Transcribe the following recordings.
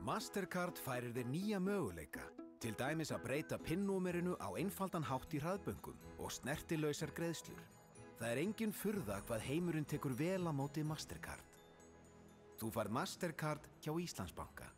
Mastercard færir þér nýja möguleika, til dæmis að breyta PIN-númerinu á einfaldan hátt í hraðböngum og snertilausar greiðslur. Það engin furða hvað heimurinn tekur vel á móti Mastercard. Þú færð Mastercard hjá Íslandsbanka.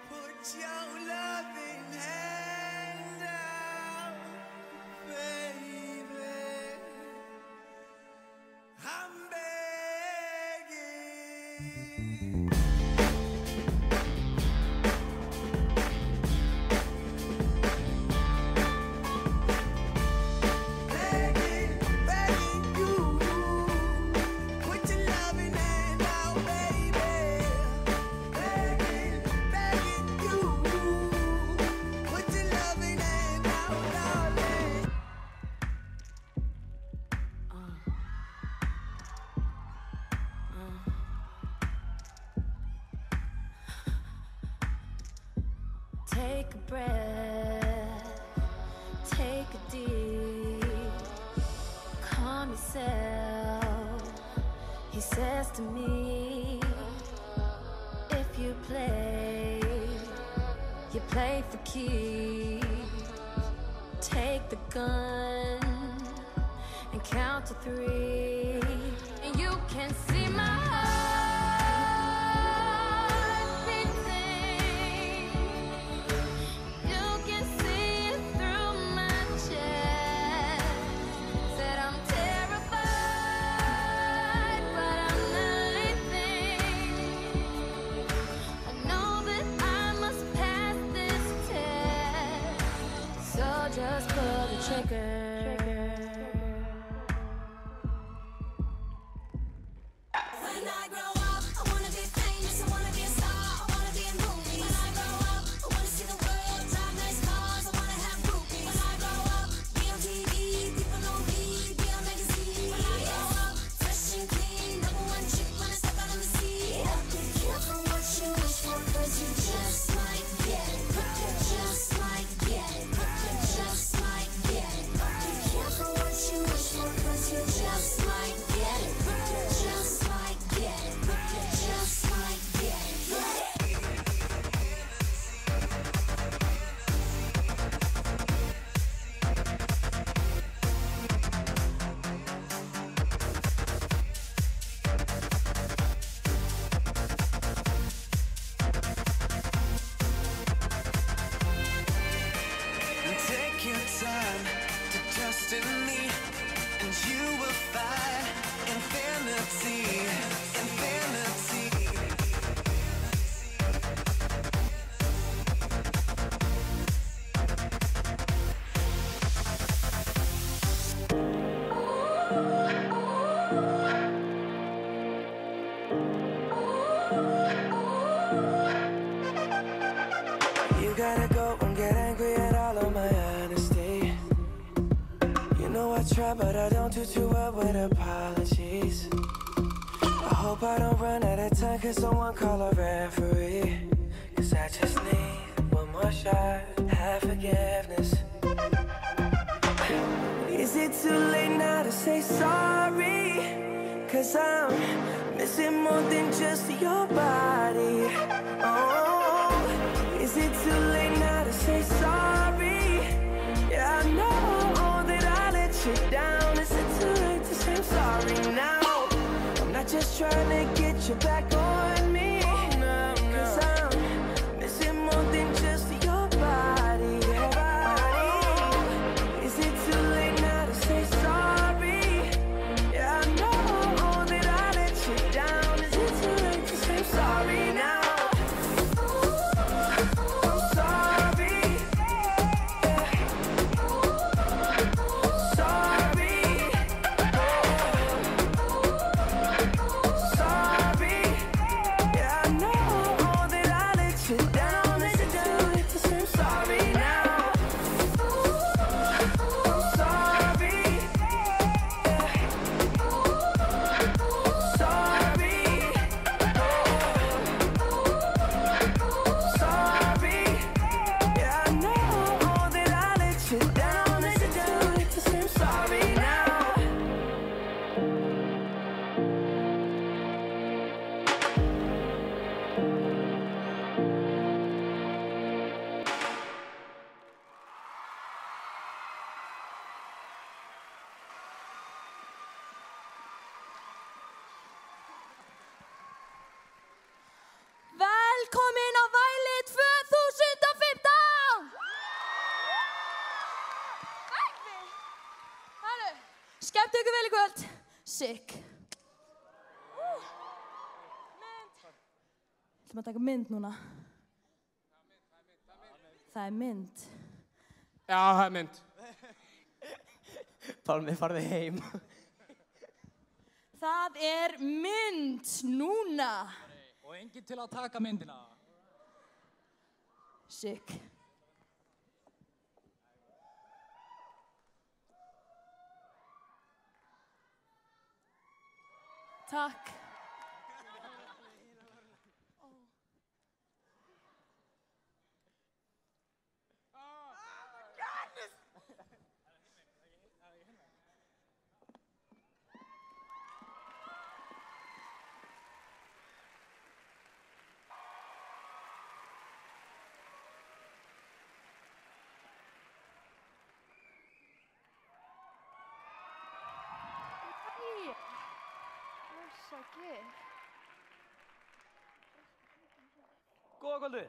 Put your loving hand out, baby. I'm begging. Take a breath, take a deep, calm yourself. He says to me, if you play for keeps. Take the gun and count to 3, and you can see my heart. Just pull the trigger. When I grow up, I wanna be famous, I wanna be a star, I wanna be in movies. When I grow up, I wanna see the world, drive nice cars, I wanna have groupies. When I grow up, be on TV, people know me, be on magazine. When I grow up, fresh and clean, #1 chick when I step out on the scene. Be careful what you wish for, 'cause you just might get it. You just might get it. You just might get it. Be careful what you wish for, 'cause you just might get it. You just might get it. You just might get it. Take your time to trust in me, and you will find infinity, infinity. You gotta go and get angry at all of my honesty. You know I try, but I don't do too well with apologies. I hope I don't run out of time, 'cause someone call a referee. 'Cause I just need one more shot, have forgiveness. Is it too late now to say sorry? 'Cause I'm missing more than just your body. Oh, is it too late now to say sorry? Yeah, I know that I let you down. Is it too late to say I'm sorry now? I'm not just trying to get you back on me, 'cause I'm missing more than just your body. Is it too late now to say sorry? Yeah, I know that I let you down. Is it too late to say I'm sorry now? I'm sorry. Sorry. Sorry. Skemmtu ykkur vel í kvöld. Sick. Mynd. Ætlum að taka mynd núna. Það er mynd. Já, það er mynd. Pálmi, farðu heim. Það er mynd núna. Og enginn til að taka myndina. Sick. Takk. Góða kvöldi.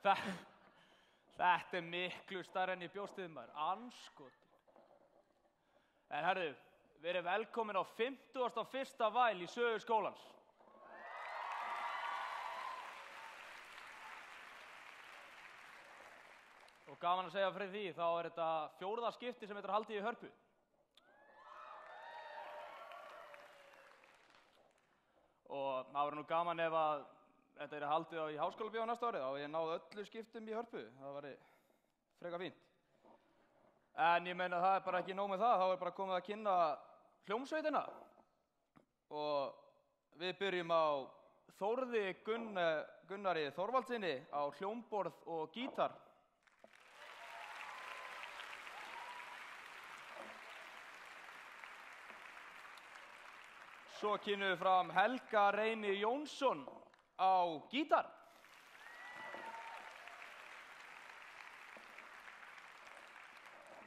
Þetta er miklu stærra en ég bjóst við maður. Andskotinn. En herðu, verið velkomin á 51. væl í sögu skólans. Og gaman að segja fyrir því, þá er þetta 4. skipti sem þetta er haldið í Hörpu. Og það verður nú gaman ef að þetta er haldið í Háskólabíó næsta árið og ég náði öllu skiptum í Hörpu. Það væri frekar fínt. En ég meina það er bara ekki nóg með það, þá er bara komið að kynna hljómsveitina. Og við byrjum á Þórði Gunnari Þorvaldsinni á hljómborð og gítar. Svo kynnum við fram Helga Reyni Jónsson á gítar.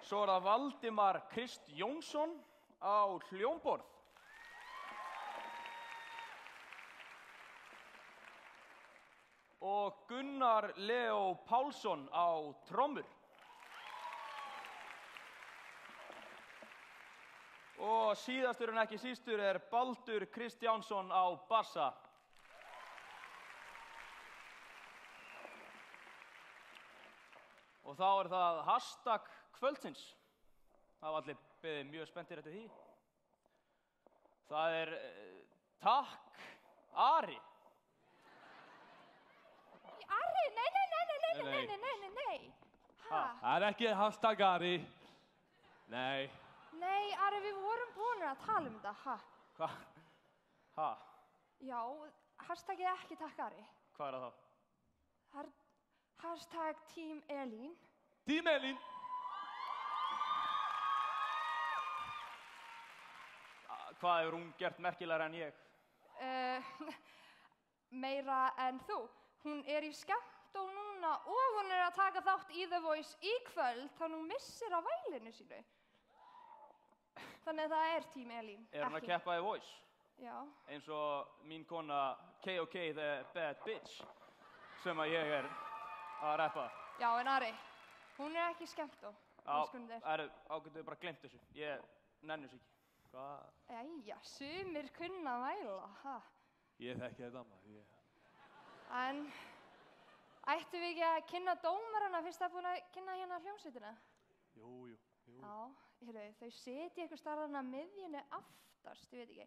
Svo er það Valdimar Krist Jónsson á hljómborð. Og Gunnar Leo Pálsson á trommur. Og síðastur en ekki sístur er Baldur Kristjánsson á bassa. Og þá er það hashtag kvöldsins. Það var allir beðið mjög spenntir eftir því. Það er takk Ari. Ari, nei. Ha? Það er ekki hashtag Ari. Nei. Nei, Ari, við vorum búinir að tala þetta, ha? Hva? Ha? Já, hashtagið er ekki takk Ari. Hvað er það þá? Það er hashtag Team Elín. Tím Elín. Hvað hefur hún gert merkilegra en ég? Meira en þú. Hún er í skemmtó núna og hún er að taka þátt í The Voice í kvöld þannig hún missir af vælinu sínu. Þannig að það er Team Elín. Er hún að keppa í Voice? Já. Eins og mín kona KOK the Bad Bitch sem að ég er að rappa. Já, en Ari, hún er ekki skemmtó. Ágættu bara glemt þessu. Ég nenni þessu ekki. Hvað? Jæja, sumir kunna væla, ha? Ég þekki þetta maður. En ættum við ekki að kynna dómarana fyrst að búin að kynna hérna hljómsveitina? Jú. Já, heyrðu, þau sitja einhvers staðar á miðjunni aftast, ég veit ekki.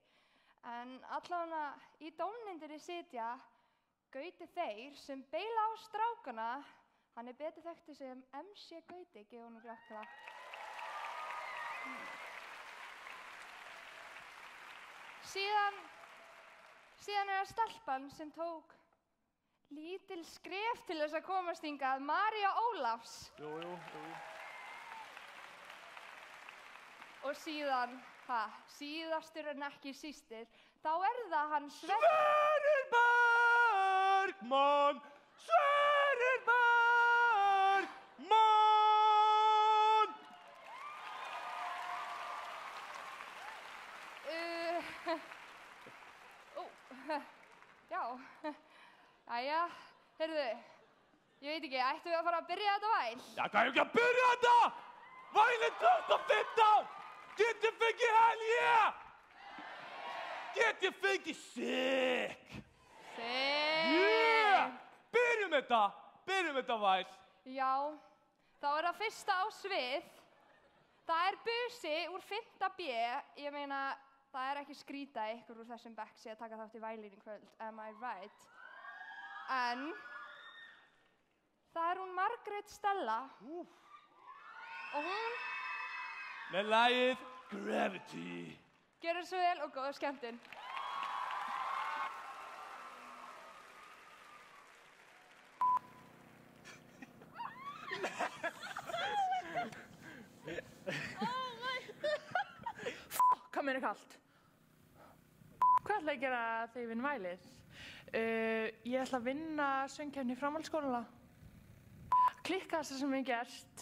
En allavega í dómnefndinni sitja Gauti Þeyr sem beila á strákana. Hann er betur þekktur sem MC Gauti, gefur honum klapp til það. Síðan er það stelpan sem tók lítil skref til þess að komast hingað, María Ólafs. Jú. Og síðan, síðastur en ekki sístir, þá er það hann Sverrir Bergmann! Já, jæja, heyrðu, ég veit ekki, ættum við að fara að byrja þetta væl? Já, hvað er ekki að byrja þetta? Vælið 2015! Get ég fengið hell yeah! Get ég fengið sick! Yeah! Byrjum þetta Væl. Já, þá það fyrsta á svið. Það Busi úr 5. B. Ég meina, það ekki skrýta ykkur úr þessum bekk sé að taka þátt í Vælinu í kvöld, am I right? En það hún Margrét Stella. Og hún með lagið Gravity. Gjörðu svo vel og góða skemmtun. Hvað mér kalt? Hvað ætla ég að gera þegar ég vinn Vælið? Ég ætla að vinna söngkeppni í framhaldsskóla. Klikkasta sem ég gert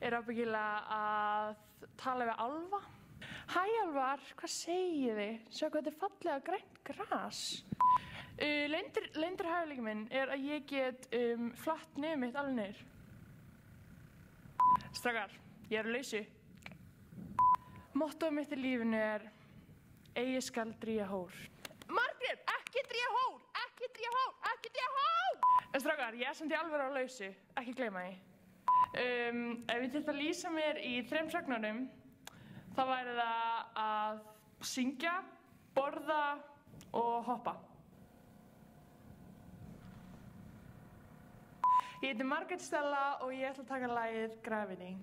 ábyggilega að tala við álfa. Hæ álfar, hvað segið þið? Sjá hvað þetta fallega grænt gras. Leyndur hæfileiki minn að ég get flatt nefið mitt alveg niður. Strákar, ég á lausu. Mottóið mitt í lífinu eigi skal dríja hór. Margrét, ekki dríja hór! Ekki dríja hór! Ekki dríja hór! En strákar, ég samt í alvöru á lausu, ekki gleyma því. Ef ég þyrfti að lýsa mér í 3 sögnunum, þá væri það að syngja, borða og hoppa. Ég heiti Margrét Stella og ég ætla að taka lagið Gravity.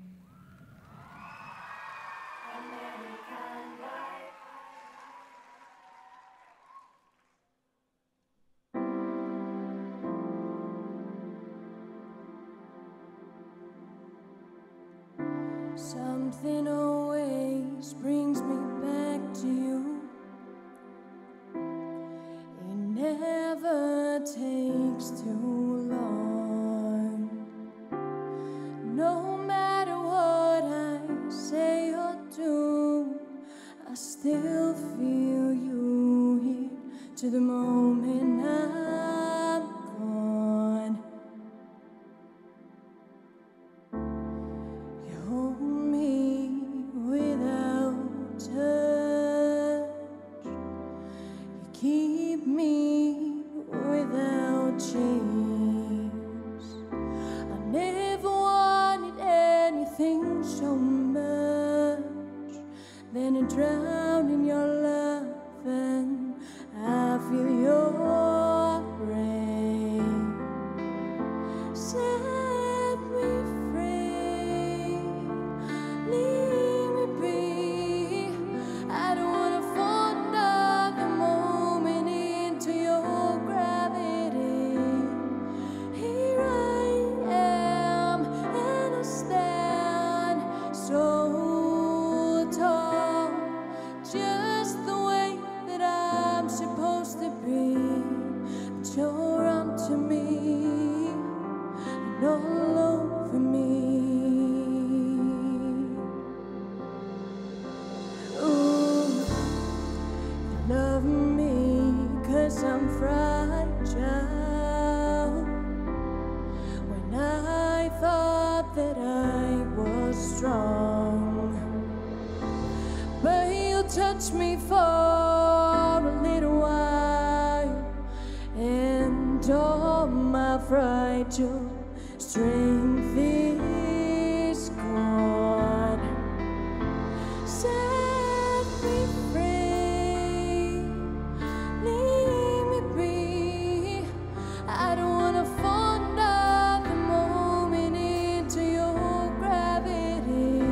Something always brings me back to you. It never takes too long. No matter what I say or do, I still feel you here to the moment I'm gone. You hold me without touch. You keep me without chains. I never wanted anything so much than to drown in your love, and I feel your rain. Set me free, leave me be. I don't wanna fall another moment into your gravity. Here I am, and I stand so tall, just the way that I'm supposed to be. But you're onto me and all over me. Ooh, you love me 'cause I'm fragile. When I thought that I was strong, but you touch me for a little while, and all my fragile strength is gone. Set me free, leave me be. I don't wanna fall another moment into your gravity.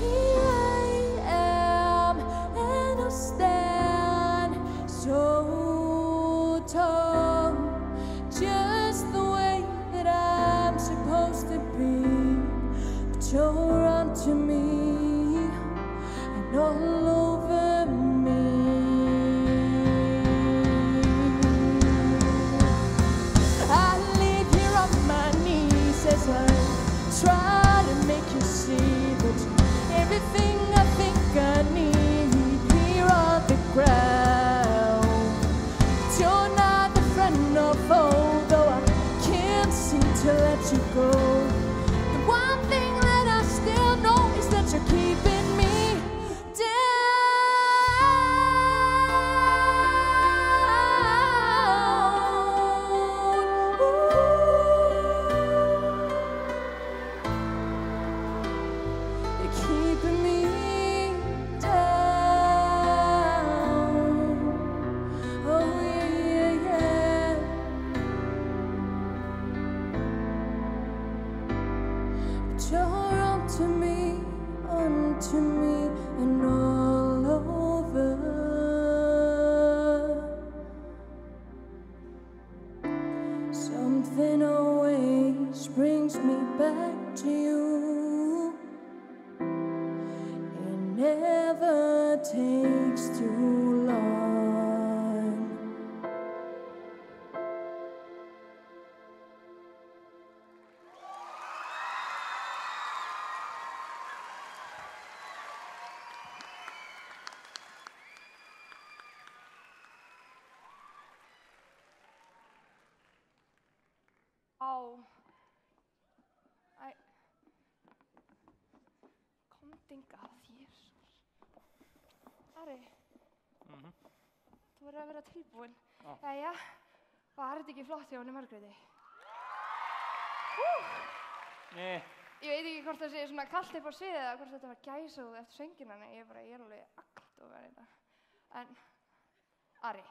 Here I am, and I stand so tall, just the way that I'm supposed to me and all over. Something always brings me back to you. It never takes too long. Komdingað, Jesús. Ari, þú verður að vera tilbúinn. Jæja, var þetta ekki flott hjá henni Margréti? Nei. Ég veit ekki hvort það sé svona kalt upp á sviðið eða hvort þetta var gæsahúð eftir söngina, en ég er alveg allt og verið þetta. En, Ari,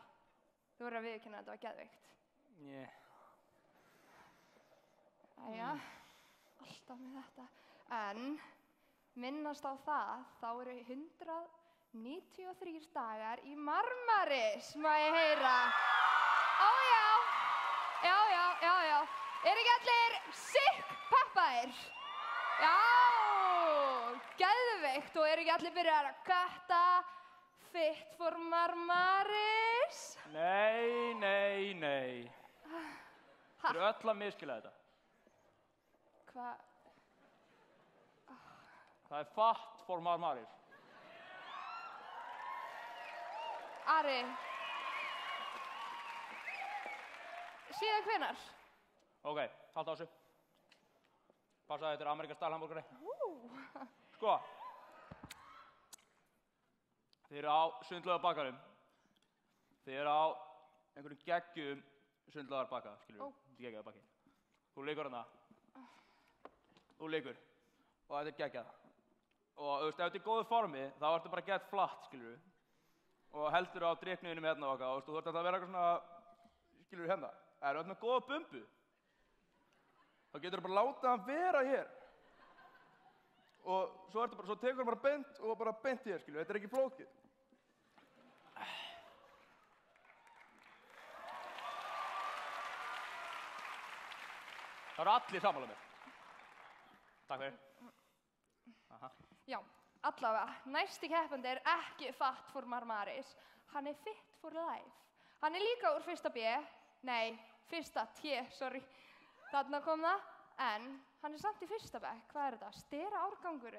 þú verður að viðurkenna að þetta var geðveikt. Nei. Jæja, alltaf með þetta. En, minnast á það, þá eru 193 dagar í Marmaris, má ég heyra. Ó já. Er ekki allir sikk peppaðir? Já, geðveikt, og eru ekki allir byrjaðir að kötta Fit for Marmaris? Nei. Þið eru öll að misskilja þetta. Hvað? Það er Fat for Marmaris. Ari, síðan hvenær? Ok, halda á þessu. Passa þetta er Amerikastyle hamburgari. Sko, þið eru á sundlaugarbakarum. Þið eru á einhverjum geggjum sundlaugarbaka, skilur við. Geggjaður baki. Þú leikur hana. Þú leikur. Og þetta er geggjað. Og þú veist, ef þetta er í góðu formi, þá ertu bara gett flatt, skilur við. Og heldur á dryknuðinu með hérna og eitthvað, þú ert að vera eitthvað svona, skilur við hérna. Ef þú ert með góða bumbu, þá getur þú bara látað hann vera hér. Og svo tekur hann bara beint og bara beint hér, skilur við, þetta er ekki flókið. Það eru allir sammála mér. Takk fyrir. Já, allavega, næsti keppandi er ekki Fat for Marmaris, hann er Fit for Life. Hann er líka úr fyrsta B, nei, fyrsta T, sorry, þarna kom það, en hann er samt í fyrsta bekk, hvað er þetta? Stera árgangur,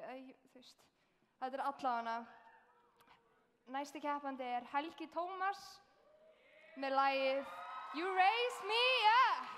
þú veist, þetta er allavega. Næsti keppandi er Helgi Tómas með lagið You Raise Me Up.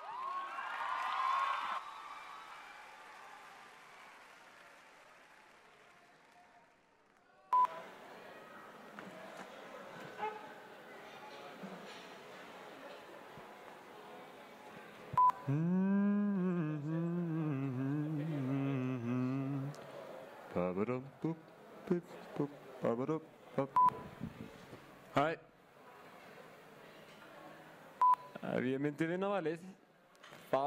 Hæ. Ef ég myndi vinna valið, þá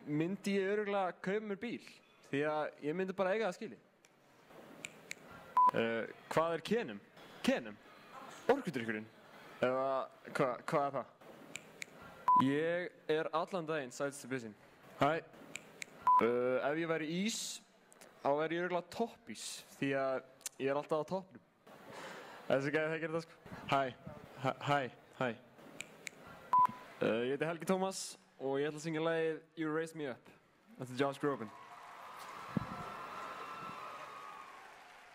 myndi ég örugglega kaupa mér bíl, því að ég myndi bara eiga það skilið. Hvað er Kenum? Kenum? Orkudrykkurinn? Eða hvað er það? Ég er allan daginn sætstu businn. Hæ. Ef ég væri ís, þá væri ég örugglega toppís, því að ég er alltaf á toppnum. Þessi gæði þekkir þetta sko. Hæ. Ég heiti Helgi Tómas og ég ætla að syngja lagið You Raise Me Up eftir Josh Groban.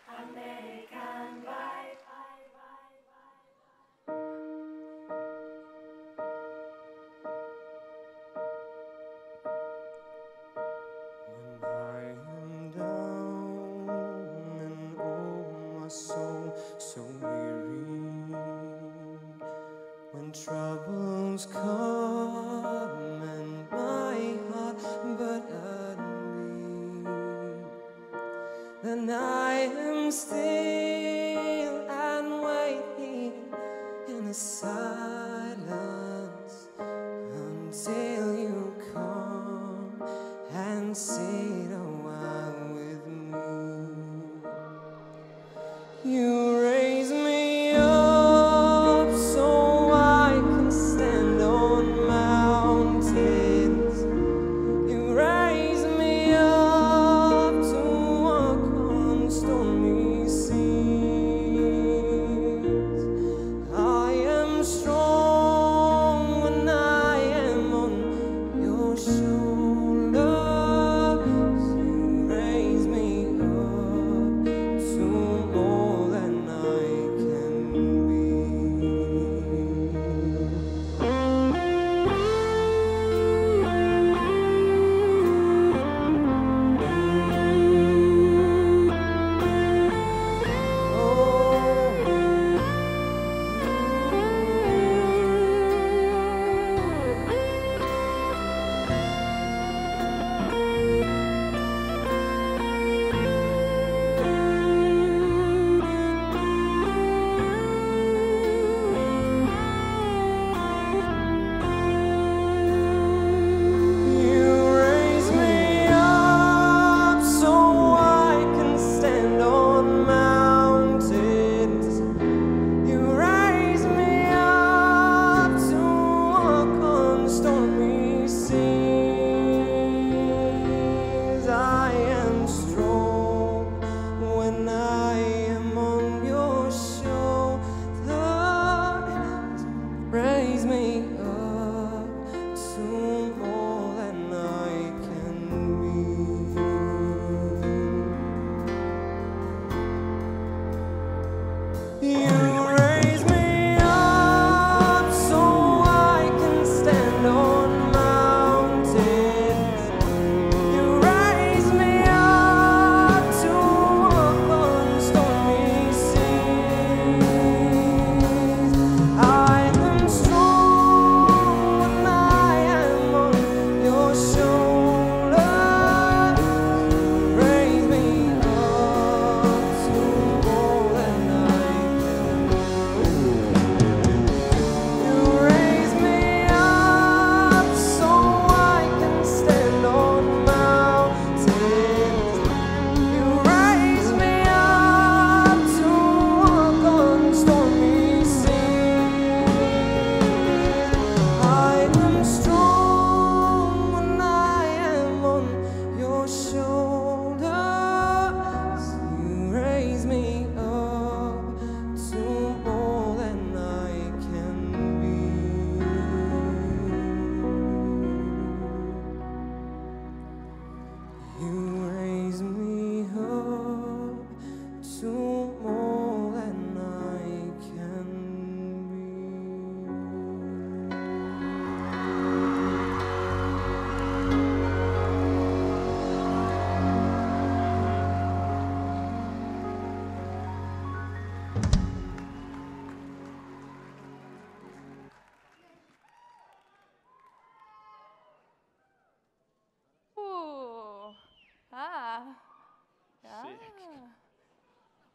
American life. When I am down and oh my soul so weary, when troubles come and my heart burden me, then I am still and waiting in the silence until you come and sit a while with me.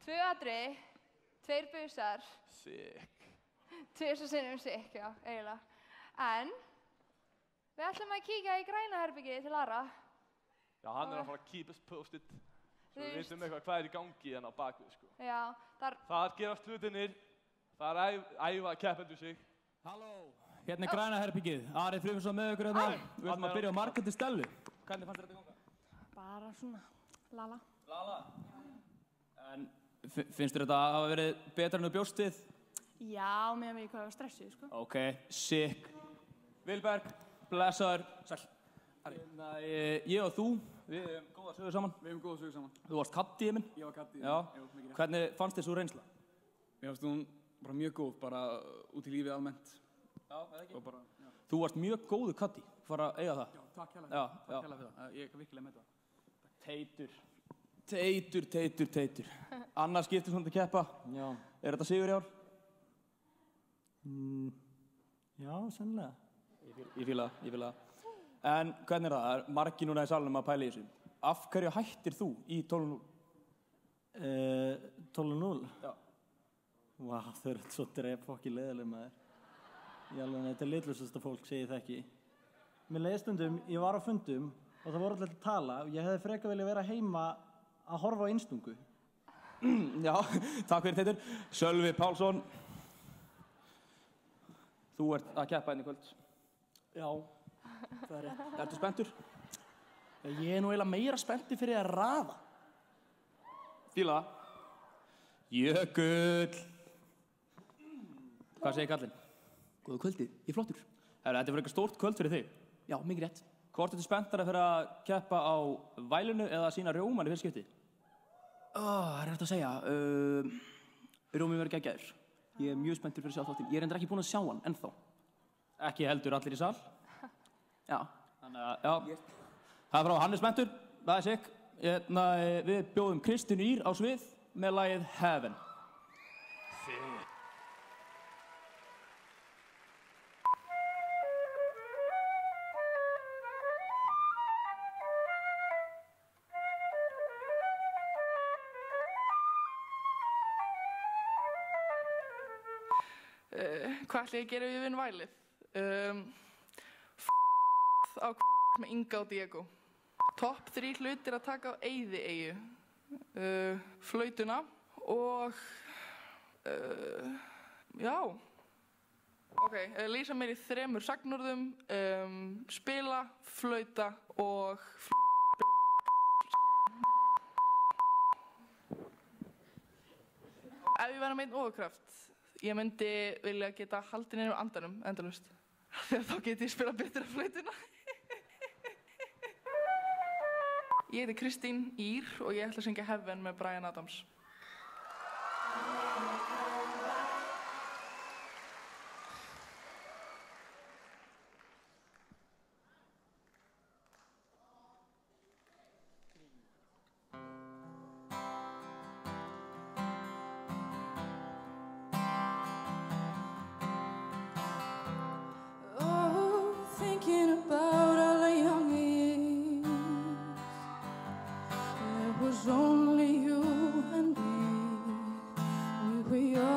2 atriði, 2 busar. Sick. 2 sinnum sick, já, eiginlega. En við ætlum að kíkja í græna herbergið til Ara. Já, hann að fara að keep us posted. Svo við Víst. veitum eitthvað hvað í gangi hérna á bakvið, sko. Já, Þar gerast hlutinir, þar æfa keppendur sig. Halló, hérna græna herbyggið. Ari Friðmundsson með ykkur hérna. Við ætlum að byrja á Margréti Stellu. Hvernig fannst þér þetta ganga? Bara svona, lala. Lala. En finnst þér þetta að hafa verið betra en þú bjóst við? Já, með mig hvað var stressið, sko. Ok, sick. Vilberg, blessaður. Sæll. Ég og þú, við hefum góða sögur saman. Við hefum góða sögur saman. Þú varst kaptýið minn. Ég var kaptýið. Já. Hvernig fannst þér svo reynsla? Mér fannst hún bara mjög góð, bara út í lífið almennt. Já, eða ekki? Bara, já. Þú varst mjög góður kaddi, fara að eiga það. Já, takk hérlega. Já, takk hérlega fyrir það. Ég er virkilega með það. Teitur. Annars skiptir svona til keppa. Já. Er þetta sigur í ár? Já, sennilega. Ég fíla það. En hvernig er það? Það er margir núna í salnum að pæla í þessu. Af hverju hættir þú í 12-0? 12-0? Já. Vá, þau eru svo drepfokki leiðileg með þér. Ég alveg, þetta er litlausasta fólk, segi það ekki. Mér leiði stundum, ég var á fundum og það voru allir að tala og ég hefði frekar viljað vera heima að horfa á einstungu. Já, takk fyrir Teitur. Sölvi Pálsson. Þú ert að keppa hérna í kvöld. Já, það er rétt. Ertu spenntur? Ég er nú eiginlega meira spenntur fyrir að raða. Fíla það. Jökull. Hvað segir kallinn? Góða kvöldið, ég er flottur. Þetta er fyrir eitthvað stórt kvöld fyrir þig. Já, mikið rétt. Hvort ertu spenntari fyrir að keppa á vælinu eða að sýna rjóman í fyrsta skipti? Það er hægt að segja. Rjóminn verður geggjaður. Ég er mjög spenntur fyrir að sjá þáttinn. Ég er reyndar ekki búinn að sjá hann ennþá. Ekki heldur allir í sal. Já. Þannig að, já. Það er frá hann er spenntur. Það er sikk. Við bjóðum Kristínu Ýr á svið með lagið Heaven. Hvað ætla ég að gera við vinn vælið? Á með Inga og Diego. Topp 3 hlutir að taka á eyðieyju. Flautuna og... já. Ok, lýsa mér í 3 sagnorðum. Spila, flauta og... Ef ég væri með einn ofurkraft, ég myndi vilja geta haldið niður á andanum endalaust. Þegar þá geti ég spila betur á flautuna. Ég heiti Kristín Ýr og ég ætla að syngja Heaven með Bryan Adams. Thinking about all the young years, it was only you and me. We were young.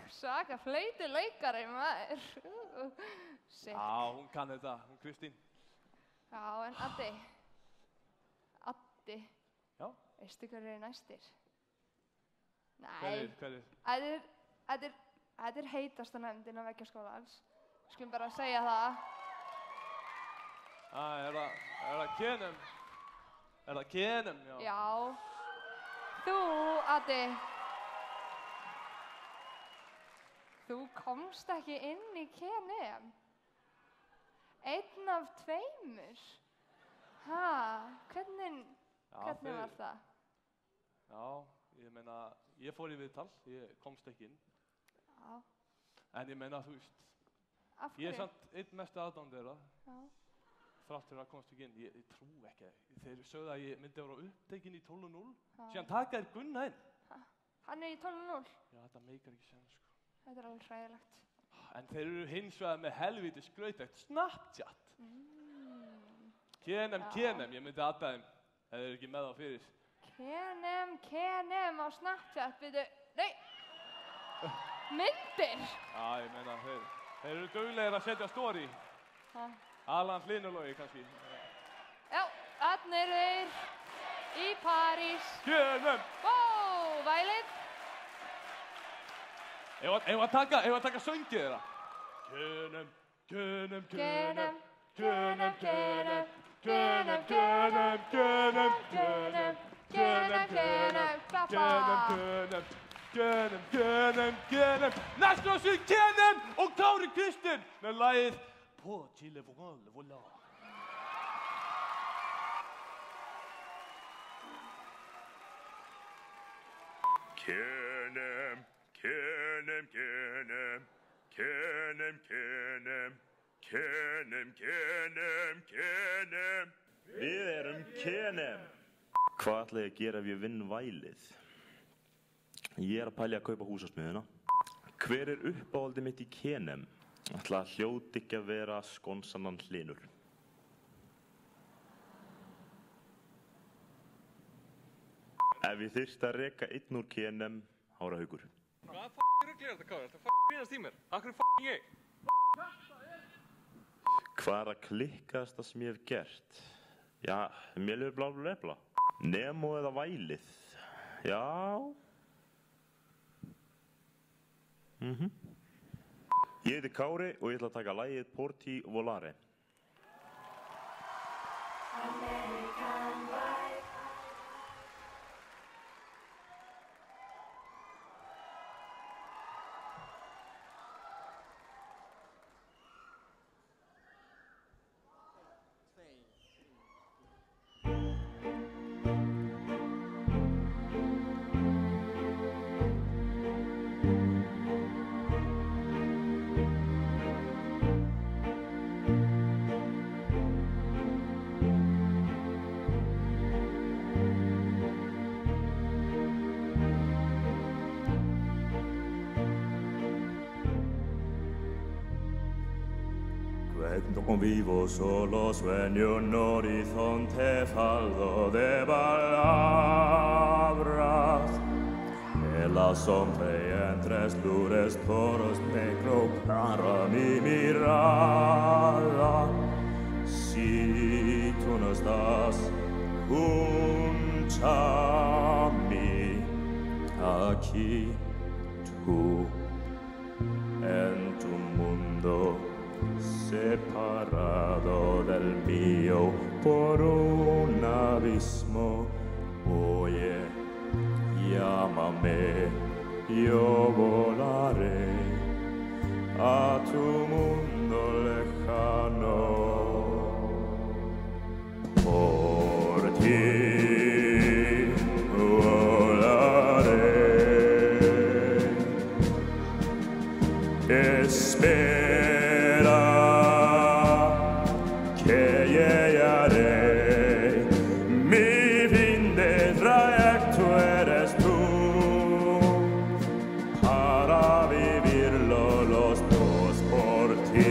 Svaka flautuleikari, maður. Sick. Já, hún kann þetta, hún Kristín. Já, en Addi. Já? Veistu hverju eru næstir? Hverjir? Þetta er heitasta nefndin á Veggjaskólans. Skulum bara segja það. Er það KNM? Er það KNM, já? Já. Þú, Addi. Þú komst ekki inn í KNM. 1 af 2. Hvernig var það? Já, ég meina, ég fór í viðtal, ég komst ekki inn. Já. En ég meina, þú veist, Af ég er hverju? samt einn mestu aðdáandi þeirra. Já. Þrátt fyrir að komast ekki inn, ég trú ekki að þeir sögðu að ég myndi vera upptekinn í 12:0, Já. síðan taka þeir Gunna inn. Hann er í 12:0. Já, þetta meikar ekki sens, sko. Þetta er alveg hræðilegt. En þeir eru hins vegar með helviti skrautægt Snapchat. KNM, ég myndi aðda þeim, ef þeir eru ekki með á fyrir. KNM á Snapchat, byrju, nei! Myndir! Já, ég meina, þeir eru duglegir að setja story. Alan Hlinulogi, kannski. Já, þarna eru þeir í París. KNM! Vælið! Eigum að taka söngið þeirra? KNM, KNM, KNM, KNM, KNM, KNM, KNM, KNM, KNM, KNM, KNM, næstu á sig KNM og Kári Kristinn með lagið På til le voilà. KNM, KNM, KNM, KNM, KNM, KNM, KNM, KNM. Við erum KNM. Hvað ætla ég að gera ef ég vinn vælið? Ég er að pælja að kaupa húsasmiðuna. Hver er uppáhaldið mitt í KNM? Ætla hljóti ekki að vera skonsannan Hlynur. Ef ég þyrfti að reka einn úr KNM, Hára Haukur. Hvað rugl er þetta, Kári? Þetta grínast í mér. Akkur ég? Hvað er að klikkaðasta sem ég hef gert? Já, mér lifir blá blá blá. Nemo eða vælið? Já. Ég heiti Kári og ég ætla að taka lagið Porti Volare. Quando vivo solo sueño un horizonte faldo de palabras. En la sombra y entre luces toros negro para mi mirada. Si tú no estás junto a mí, aquí tú en tu mundo separado del mío por un abismo. Oye, llámame, yo volaré a tu mundo lejano. Por ti volaré. Espera que llegaré. Mi fin de trayecto eres tú. Para vivirlo los dos por ti.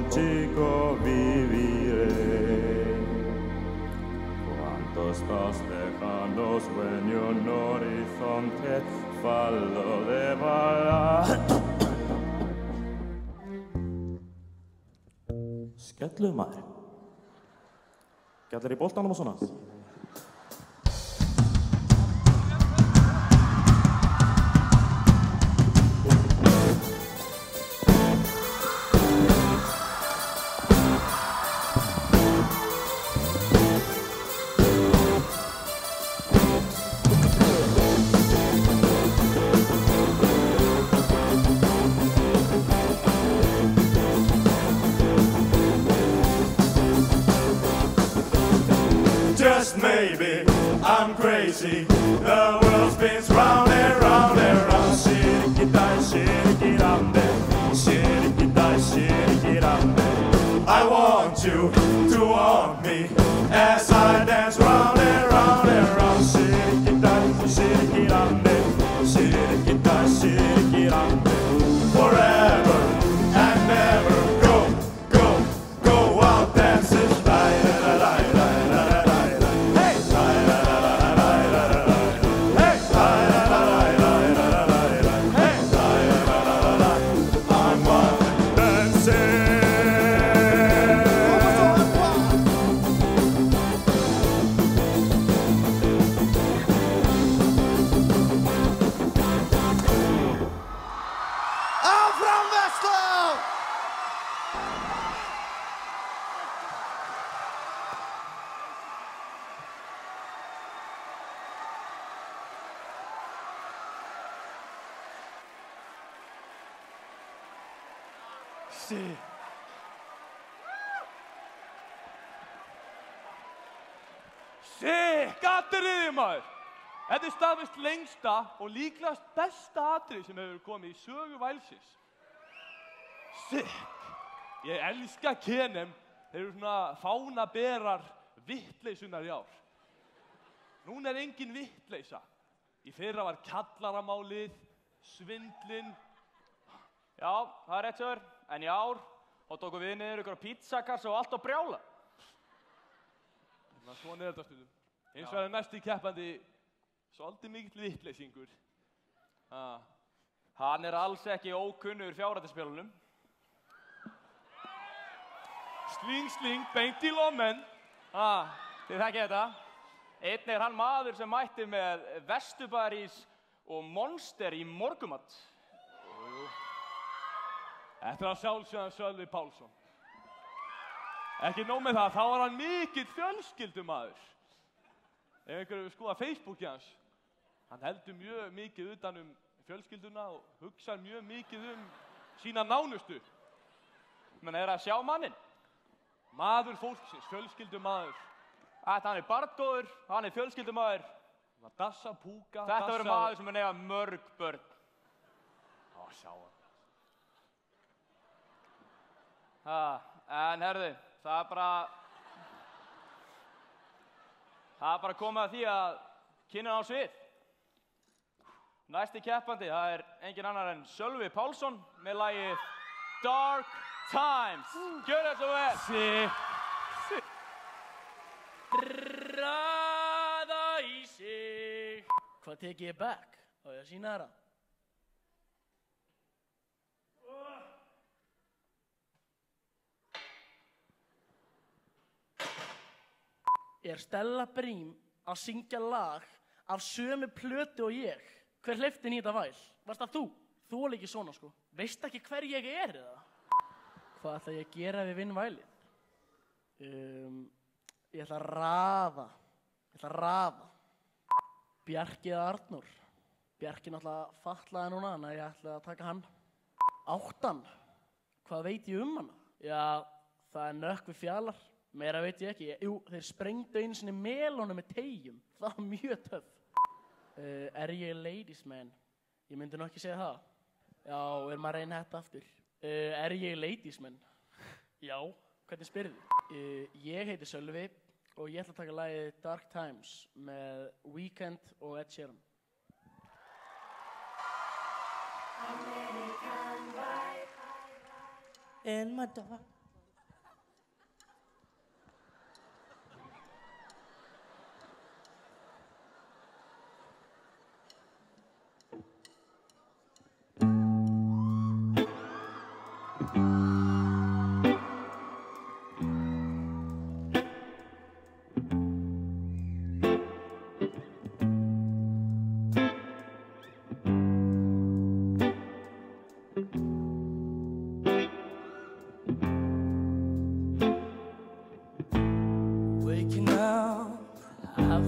contigo viviré. Cuántos estás lejanos sueño en horizonte, fallo de varar. Skelluð maður. Gjallar í boltanum og svona. Just maybe I'm crazy. The world spins round and round and round. Shirikidai, shirikidambe, shirikidai, shirikidambe. I want you to want me as I dance round and round and round. Shirikidai, shirikidambe, shirikidai, shirikidambe. Forever and never go, go, go out dancing. Sikk atriði maður! Þetta staðfest lengsta og líklegast besta atriði sem hefur komið í sögu Vælsins. Sikk! Ég elska KNM, þeir eru svona fánaberar vitleysunar í ár. Núna engin vitleysa. Í fyrra var kallaramálið, svindlinn. Já, það rétt Sör, en í ár þá tókum við niður ykkur pizzakassa og allt á brjála. Svona þetta stundum. Hins vegar næsti keppandi svolítið mikill vitleysingur. Hann alls ekki ókunnur fjárhættuspjölunum. Sling, sling, beint í lommen. Þið þekkið þetta. Einn hann maður sem mætti með Vesturbærís og Monster í morgumat. Þetta að sjálfsögðan Sölvi Pálsson. Ekki nóg með það, þá var hann mikill fjölskyldumaður. Ef einhverju skoða Facebooki hans, hann heldur mjög mikið utan fjölskylduna og hugsa mjög mikið sína nánustu. Men að sjá mannin? Maður fólksins, fjölskyldumaður. Hann barngóður, hann fjölskyldumaður. Dassa, púka, Þetta verður maður sem eiga mörg börn. Sjá hann. En herðu, það er bara komið að því að kynna á svið. Næsti keppandi, það er engin annar en Sölvi Pálsson með lagið Dark Times. Gjör þetta svo vel! Raða í sig. Hvað tekið ég back? Á ég að sína þér það? Er Stella Brím að syngja lag af sömu plötu og ég? Hver hleypti í þetta væl? Varst það þú? Þú er ekki svona sko. Veist ekki hver ég er eða? Hvað ætla ég að gera ef ég vinn vælið? Ég ætla að raða. Bjarki eða Arnór. Bjarki náttúrulega fatlaði núna, þannig að ég ætla að taka hann. 8. Hvað veit ég hana? Já, það nökkvi fjalar. Meira veit ég ekki. Jú, þeir sprengdu einu sinni melónu með teyjum. Það var mjög töff. Er ég ladies man? Ég myndi nú ekki segja það. Já, maður að reyna þetta aftur. Er ég ladies man? Já, hvernig spyrðu? Ég heiti Sölvi og ég ætla að taka lagið Dark Times með Weeknd og Ed Sheeran. In my dark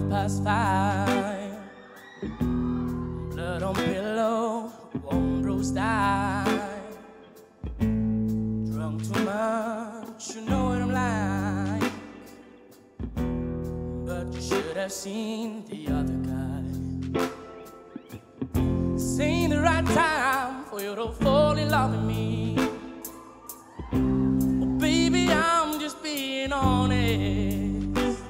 5:30. Blood on pillow, warm bruised eye. Drunk too much, you know what I'm like. But you should have seen the other guy. This ain't the right time for you to fall in love with me. Oh, baby, I'm just being honest.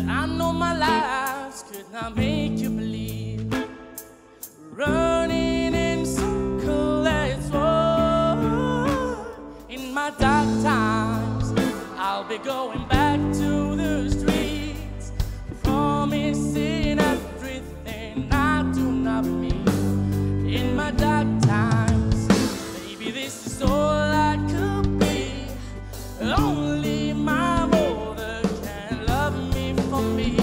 I know my lies could not make you believe. Running in circles, that's war. In my dark times, I'll be going back to the streets, promising everything I do not mean. In my dark times, baby, this is all I could be. Only my mother can love me for me.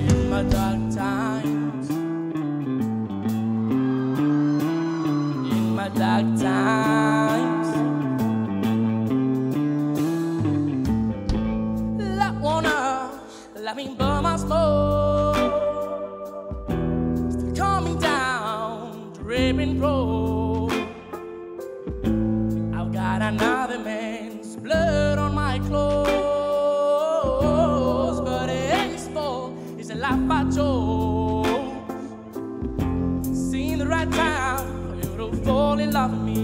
In my dark times, in my dark times, I wanna let me burn my smoke. Still coming down to Ribbon Road. I've got another man's blood on my clothes, but it ain't his fault. It's a life I chose. Seen the right time for you to fall in love with me.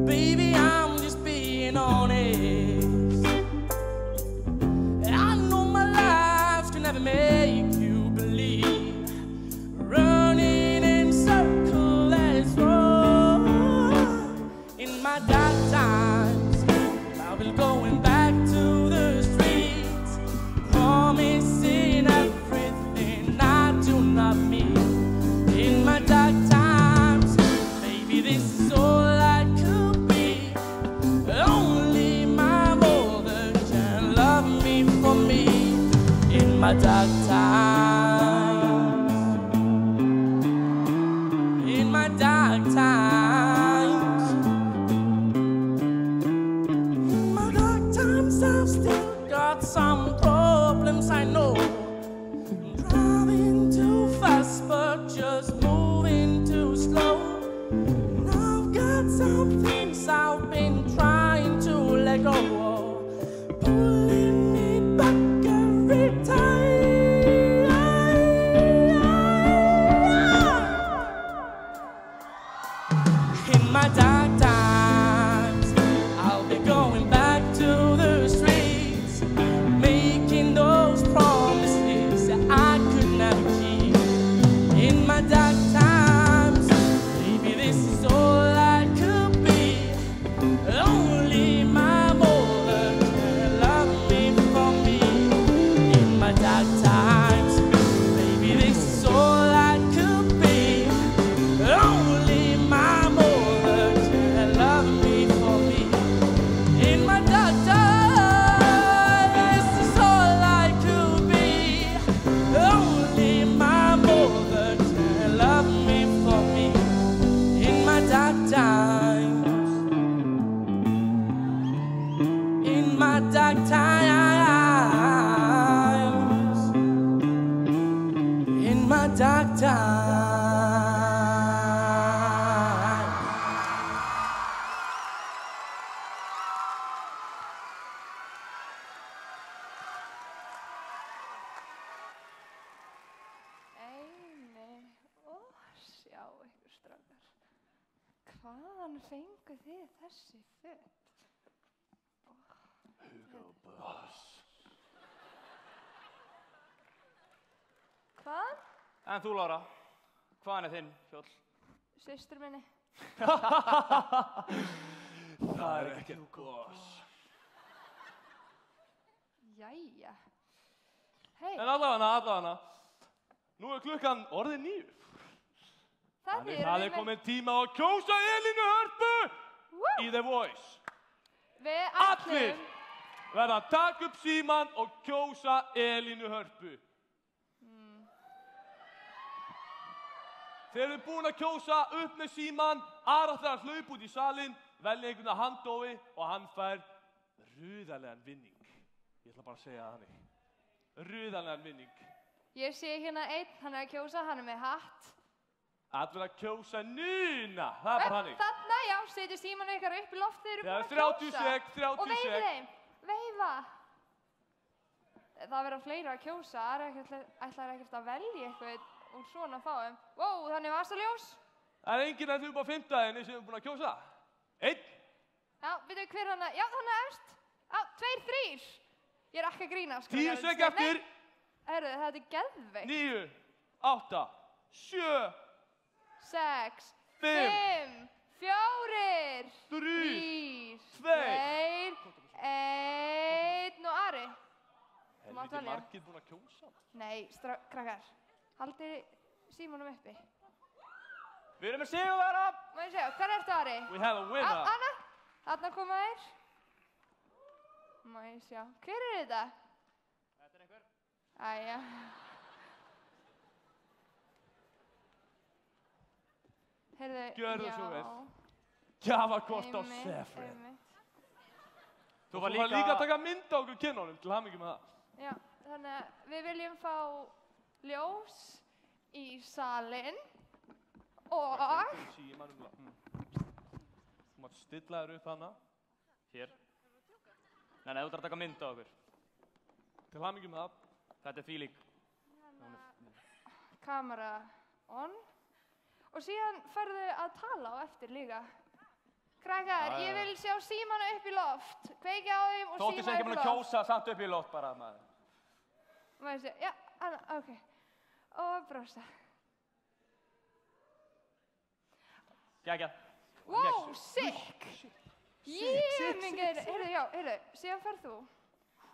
Baby, I'm just being honest. I know my life can never make you believe. Running in circles, let's roll. In my dark times, I'll be going back to the streets, promising everything I do not mean. In my dark times, baby, this is all I could be. Only my mother can love me for me. In my dark times, in my dark times, in my dark times, I've still got some problems, I know. Driving too fast, but just moving too slow. And I've got some things I've been trying to let go of, pulling me back every time. In my dark times, I'll be going back to the streets, making those promises that I could never keep. In my dark times, baby, this is all I could be. Only my mother can love me for me. In my dark times, baby, this is all I could be. Only my mother can love me for me. In my dark times, this is all I could be. Only my mother can love me for me. In my dark times, in my dark times, in my dark times. Eini og sjá ykkur strákar. Hvaðan fengu þið þessi föt? Hugo Boss. Hvað? En þú, Lára, hvaðan þinn kjóll? Systur minni. Það ekki Hugo Boss. Jæja. Hei, En allavega, nú klukkan orðið 9. það Það komin tíma að kjósa Elínu Hörpu í The Voice. Við Allir verða að taka upp símann og kjósa Elínu Hörpu. Þeir eru búin að kjósa upp með símann, Ara þarf að hlaupa út í salinn, velja einhvern að handófi og hann fær ruðalegan vinning. Ég ætla bara að segja það þannig. Rauðanlegan vinning. Ég sé hérna einn, hann er að kjósa, hann er með hatt. Allir að kjósa núna, það er bara þannig. Þarna, já, setjum síman ykkar upp í loftið, þeir eru búin að kjósa. 30 sek. Og veifið þeim, veifa. Það verða fleiri að kjósa, ætlar ekkert að velja eitthvað úr svona fáum. Wow, þannig vasaljós. Það er enginn að þú upp á 5. sem er búin að kjósa. 1. Já, veitum hver hann já, hann er efst. Já, 2, 3. Ég er ekki að grínast. 10 sek eftir. Herru, þetta er geðveikt. 9, 8, 7, 6, 5, 4, 3, 2, 1 og Ari. Helviti margir búin að kjósa. Nei, krakkar, haldið símanum uppi. Við erum með sigurvegara. Má ég segja, hver ertu Ari? We have a winner. Anna, þarna koma þeir. Má ég sjá, hver er þetta? Þetta er einhver. Æja. Heyrðu, Gjörðu svo vel. Gjafakort á Sefred. Þú var líka að taka mynd á okkur kynunum til hamingju með það. Já, þannig að við viljum fá ljós í salinn og... Þú mátt stilla þér upp hana. Hér. Nei, þú þarf að taka mynd á okkur. Til hamingju með það. Þetta er þvílík. Kamera on. Og síðan færðu að tala á eftir líka. Krakkar, ég vil sjá símana upp í loft. Kveiki á þeim og síma upp í loft. Þóttist ekki búin að kjósa samt upp í loft bara, maður. Má ég segja, já, ok. Og brosa. Gægja. Wow, sick! Jémingur, heyrðu, síðan færð þú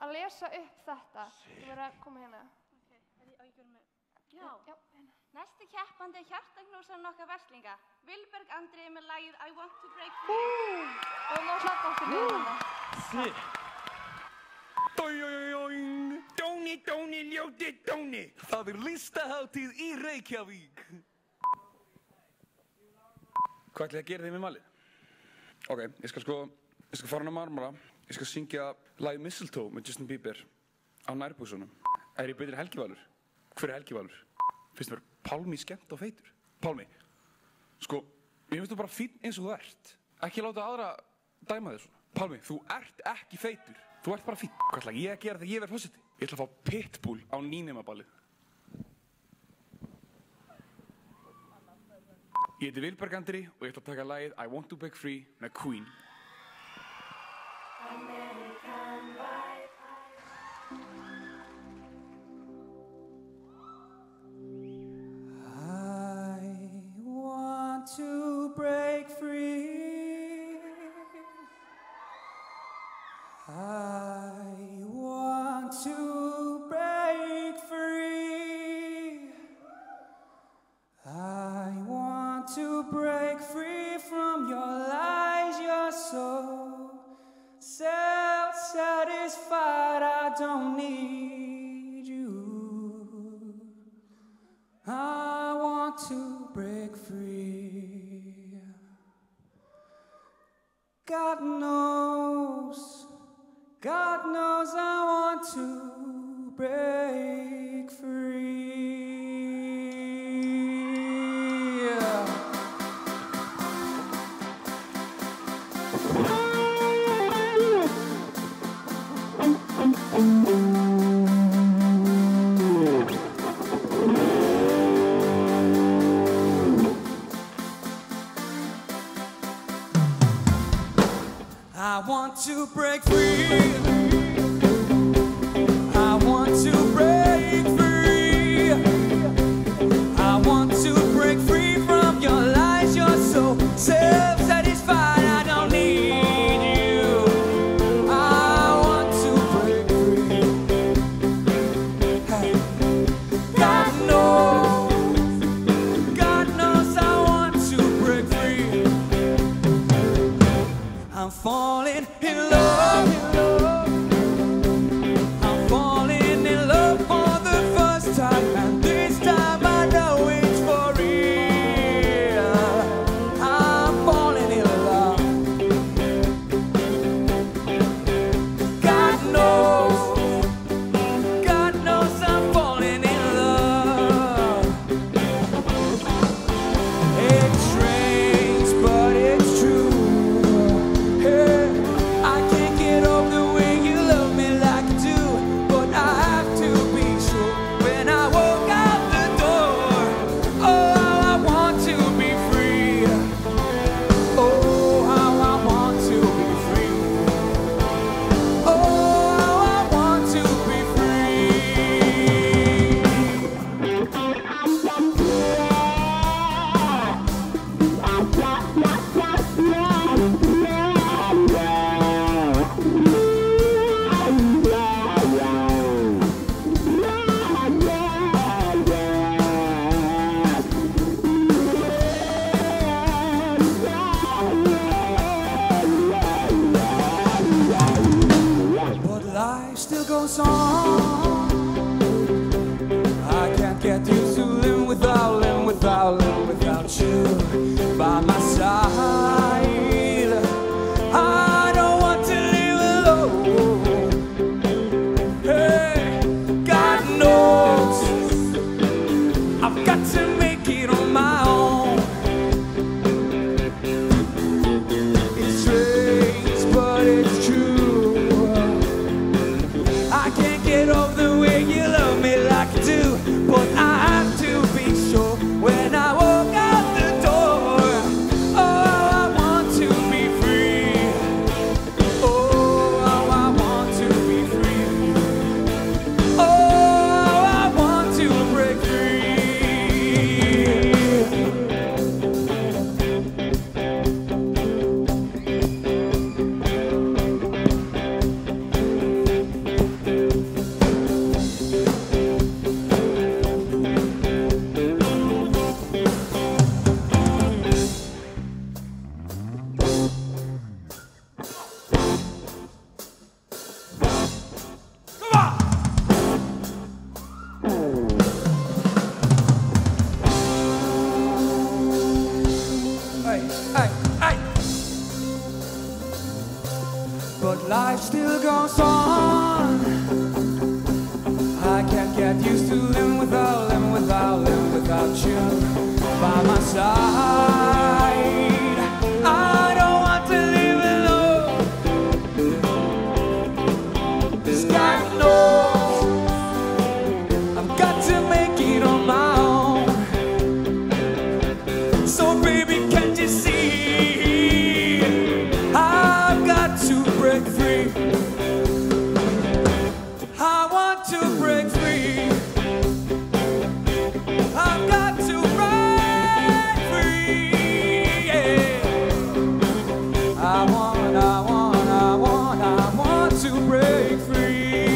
að lesa upp þetta. Þú verður að koma hérna. Ok, á ég að gera með? Já. Næsti keppandi er hjartaknúsarinn okkar verslinga. Vilberg Andri með lagið I Want to Break Free. Og ná hlappa aftur við hérna. Sick! Dóni, ljóti Dóni. Það er listahátíð í Reykjavík. Hvað ætli að gera þið með malið? Ok, ég skal fara hann á Marmara. Ég skal syngja lagið Mistletoe með Justin Bieber á nærbúsunum. Er ég betri Helgi Valur? Hver er Helgi Valur? Finnst þér Pálmi skemmt og feitur? Pálmi, mér finnst þú bara fínn eins og þú ert. Ekki láta aðra dæma þér svona. Pálmi, þú ert ekki feitur. Þú ert bara fínn. Hvað ætla ég að gera þegar ég verð forseti? Ég ætla að fá Pitbull á nýnemaballið. Ég heiti Vilberg Andri og ég ætla að taka lagið I Want to Break Free með Queen. To break free, I want to break free, I want to break free from your lies. You're so self-satisfied, I don't need you. I want to break free. God knows I want to break free. I want to break free. I want to break free. I want to break free from your lies. You're so self-satisfied, I don't need you. I want to break free. Hey. God knows I want to break free. I'm falling in love. I'm falling in love for the first time, and this time I know it's for real. I'm falling in love. God knows goes on. I can't get used to living without you by my side. I don't want to live alone. Hey, God knows I've got to make it on my own. It's strange, but it's true. I can't get over the way you love me like you do, but I have to be sure when I walk out the door. Oh, I want to be free. Oh, I want to be free. Oh, I want to break free. But life still goes on. I can't get used to living without you by my side. I don't want to live alone. 'Cause God knows I've got to make it on my own. So baby, can't you see? I've got to break free. I want to break free. I've got to break free. Yeah. I want to break free.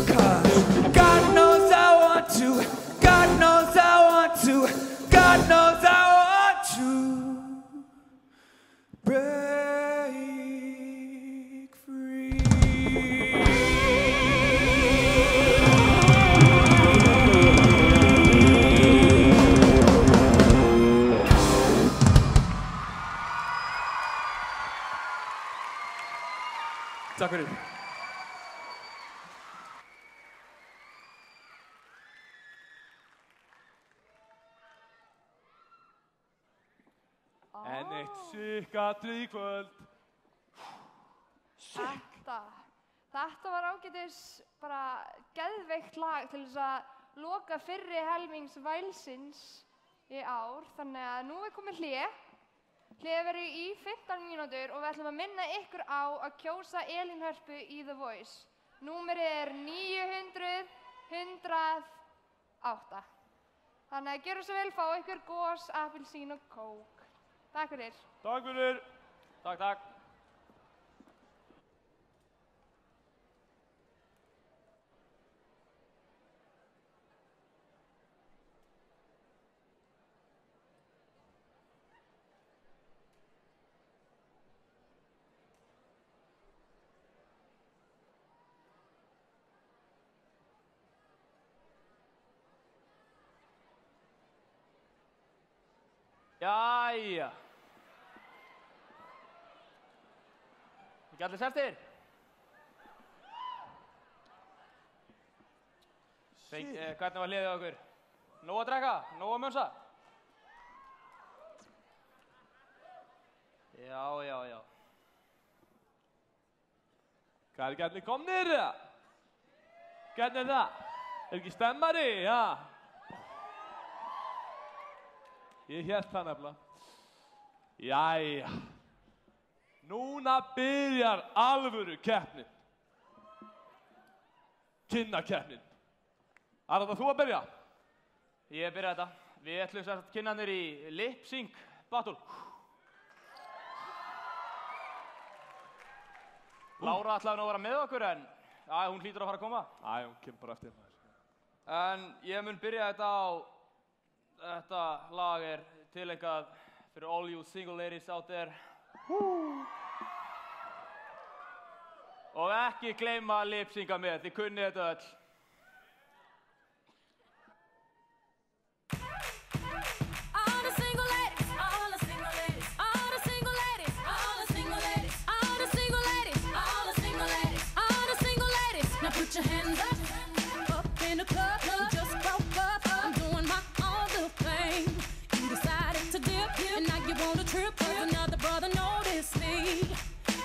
'Cause God knows I want to. God knows I want to. God knows I want to. Break free. Takk fyrir. En eitt sikkatrið í kvöld. Þetta var ágætis bara geðveikt lag til þess að loka fyrri helmings vælsins í ár. Þannig að nú er komið hlé. Hléið verður í 15 mínútur og við ætlum að minna ykkur á að kjósa Elín Hörpu í The Voice. Númerið er 900-108. Þannig að gjöru svo vel, fá ykkur gos, appelsín og kók. Takk fyrir. Takk fyrir. Takk, takk. Jæja. Ekki allir sestir? Hvernig var hliðið á okkur? Nóg að drekka? Nóg að mönsa? Já. Hvað er allir komnir? Hvernig er það? Er ekki stemmari? Já. Ég hélt það nefnilega. Jæja. Núna byrjar alvöru keppnin. Kynnakeppnin. Er þetta þú að byrja? Ég byrja þetta. Við ætlum sérst kynnarnir í lip sync battle. Lára ætlaði nú að vera með okkur en hún hlýtur að fara að koma. Hún kemur bara eftir maður. En ég mun byrja þetta á, þetta lag er tileinkað fyrir all you single ladies out there. Og ekki gleyma að lipsynga með, þið kunnið þetta öll. All the single ladies, all the single ladies, all the single ladies, all the single ladies, all the single ladies, all the single ladies, all the single ladies. Now put your hands up in the club. You just broke up. I'm doing my own little thing. You decided to dip, and now you want to trip. 'Cause another brother noticed me.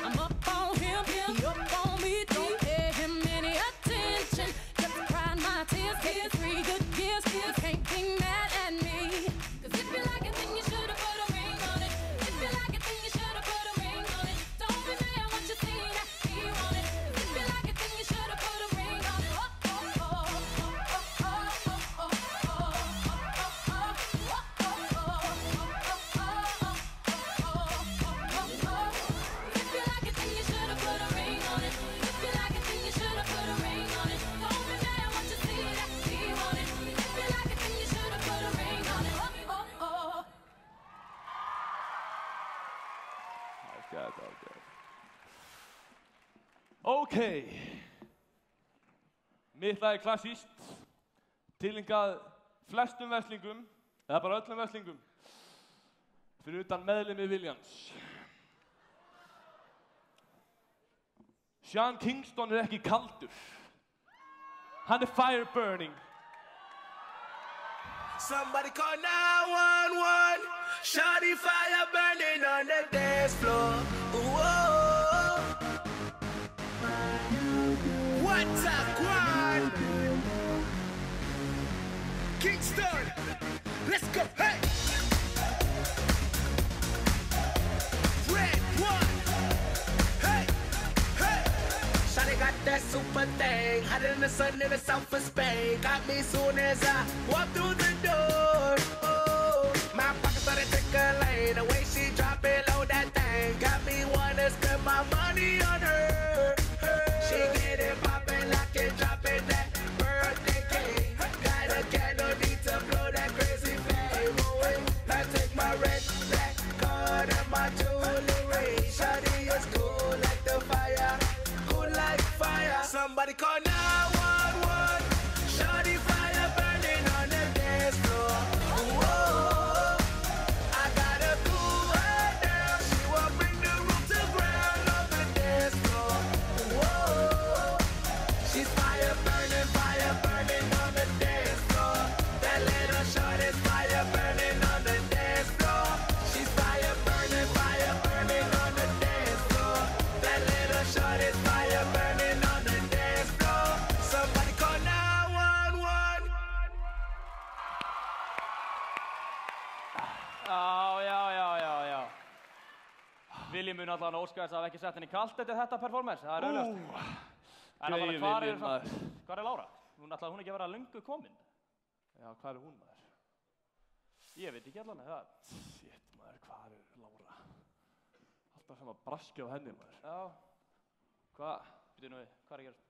I'm up on him, he up on me. Don't pay him any attention. Just crying my tears, get 3 good years. You can't be mad at me. 'Cause if you like it, then you should've put a ring on it. If you like it, then you should've put a ring on it. Don't be mad when you see that he want it. If you like it, then you should've put a ring on it. Okay. Mitt lag er klassískt, tilengað flestum verslingum, eða bara öllum verslingum, fyrir utan meðlimi Williams. Sean Kingston er ekki kaldur, hann er fire burning. Somebody call 911. Shawty fire burning on the dance floor. Whoa. What's up, Quan? Kingston, let's go. Hey. Red one. Hey, hey. Shawty got that super thing, hotter than the sun in the south of Spain. Got me soon as I walk through the door. Oh, my pockets started tickling. The way she drop it low, that thing got me wanna spend my money on her. She get it poppin', lock it, drop it, that birthday cake. Got a candle, need to blow that crazy flame away. I take my red, black card and my jewelry. Shawty is cool like the fire, cool like fire. Somebody call 911. Shawty fire burning on the dance floor. Whoa, I gotta cool her down. She will bring the roof to ground on the dance floor. Whoa, she's fire burning on the dance floor. That little short is fire burning on the dance floor. She's fire burning on the dance floor. That little short is fire burning on the dance floor. Somebody call 911. Já. Vilji mun allan óska þess að hafa ekki sett henni kalt eftir þetta performance, það er auðvitað. En allavega, hvar er Lára? Hún ætlaði hún ekki að vera löngu komin? Já, hvar er hún, maður? Ég veit ekki allan, það. Shit, maður, hvar er Lára? Alltaf sem að braskja á henni, maður. Já. Hvað? Býtu nú við, hvað er að gerast?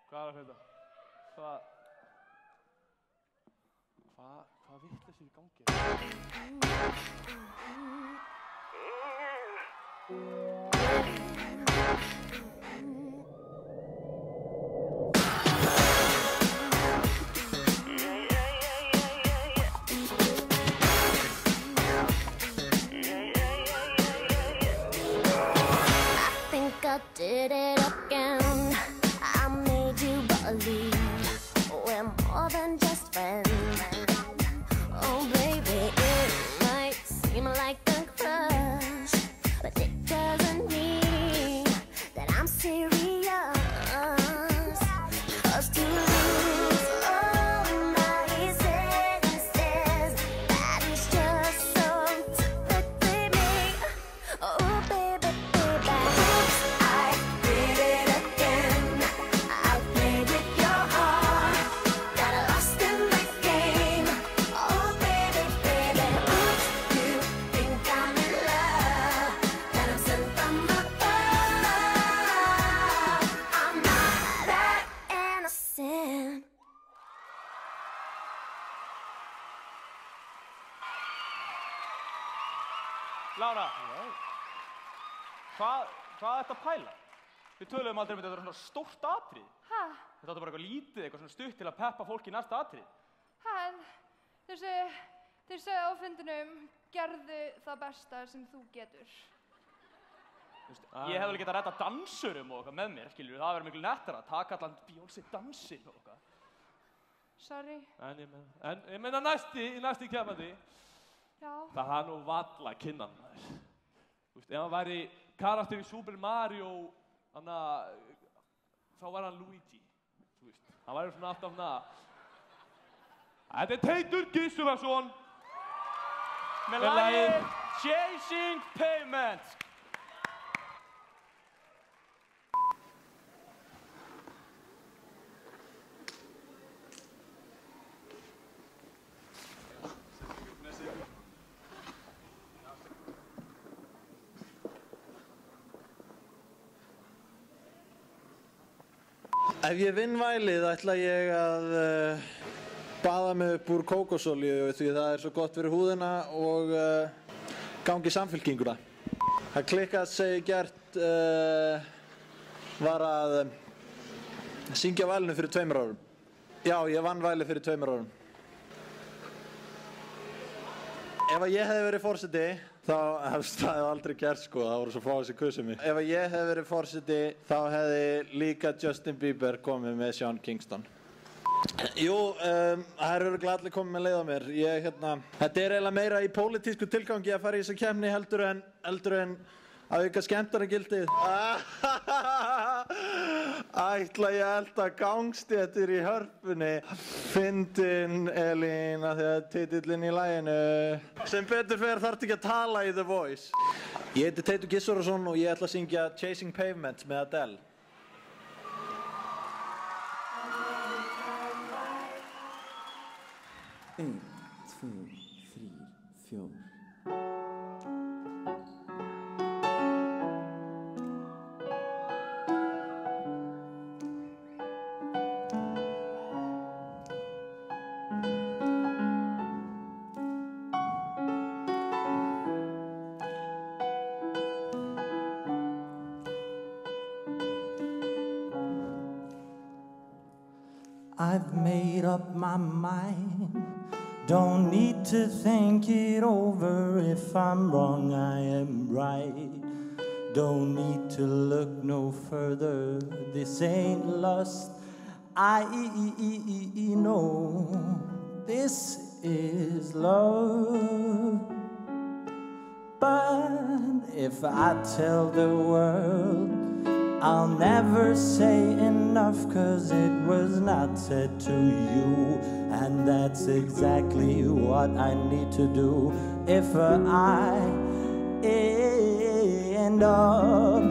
Hvað er að hljóta? Hvað vitleysið í gangi? I did it again. I made you believe we're more than just friends. Oh baby, it might seem like a crush, but it doesn't mean that I'm serious. 'Cause to lose all my senses, that is just so typically me. Oh baby, oops, I did it again. I played with your heart, got lost in the game. Oh baby, oops, you think I'm in love, that I'm sent from above. I'm not that innocent. Lára, hvað Hvað ertu að pæla? Við töluðum aldrei þetta svona stórt atrið. Hæ? Þetta átti bara eitthvað lítið, eitthvað svona stutt til að peppa fólk í næsta atrið. Hæ, en þeir sögðu á fundinum, gerðu það besta sem þú getur. Ég hefði alveg getað að redda dansurum og eitthvað með mér, skilur. Það verður miklu nettara að taka allan Beyoncé-dansinn og eitthvað. Sorry. En ég meina næsti keppandi. Já. Það er nú valla kinnan maður. Þú veist, ef hann væri karakter í Super Mario, þá var hann Luigi. Þú veist, hann væri svona alltaf Þetta er Teitur Gissurason. Með lagið Chasing Pavement. Ef ég vinn vælið ætla ég að baða mig upp úr kókosolíu því það er svo gott fyrir húðina og gangi samfylkinguna. Það klikkast sem ég gert var að syngja vælinu fyrir 2 árum. Já, ég vann vælið fyrir 2 árum. Ef ég hefði verið forseti, þá hefst það aldrei gert sko, það voru svo fáið sem kussu mig. Ef ég hefði verið forseti, þá hefði líka Justin Bieber komið með Sean Kingston. Jú, það eru örugglega allir komið með leið á mér. Þetta er eiginlega meira í pólitísku tilgangi að fara í þessa keppni heldur en að auka skemmtanagildið. Ætla ég elda gangstéttir í Hörpunni. Fyndin Elín af því að titillinn í laginu. Sem betur fer þarftu ekki að tala í The Voice. Ég heiti Teitur Gissurason og ég ætla að syngja Chasing Pavement með Adele. Einn, 2, 3, 4. I've made up my mind. Don't need to think it over. If I'm wrong, I am right. Don't need to look no further. This ain't lust. I know this is love. But if I tell the world, I'll never say enough, 'cause it was not said to you. And that's exactly what I need to do. If I end up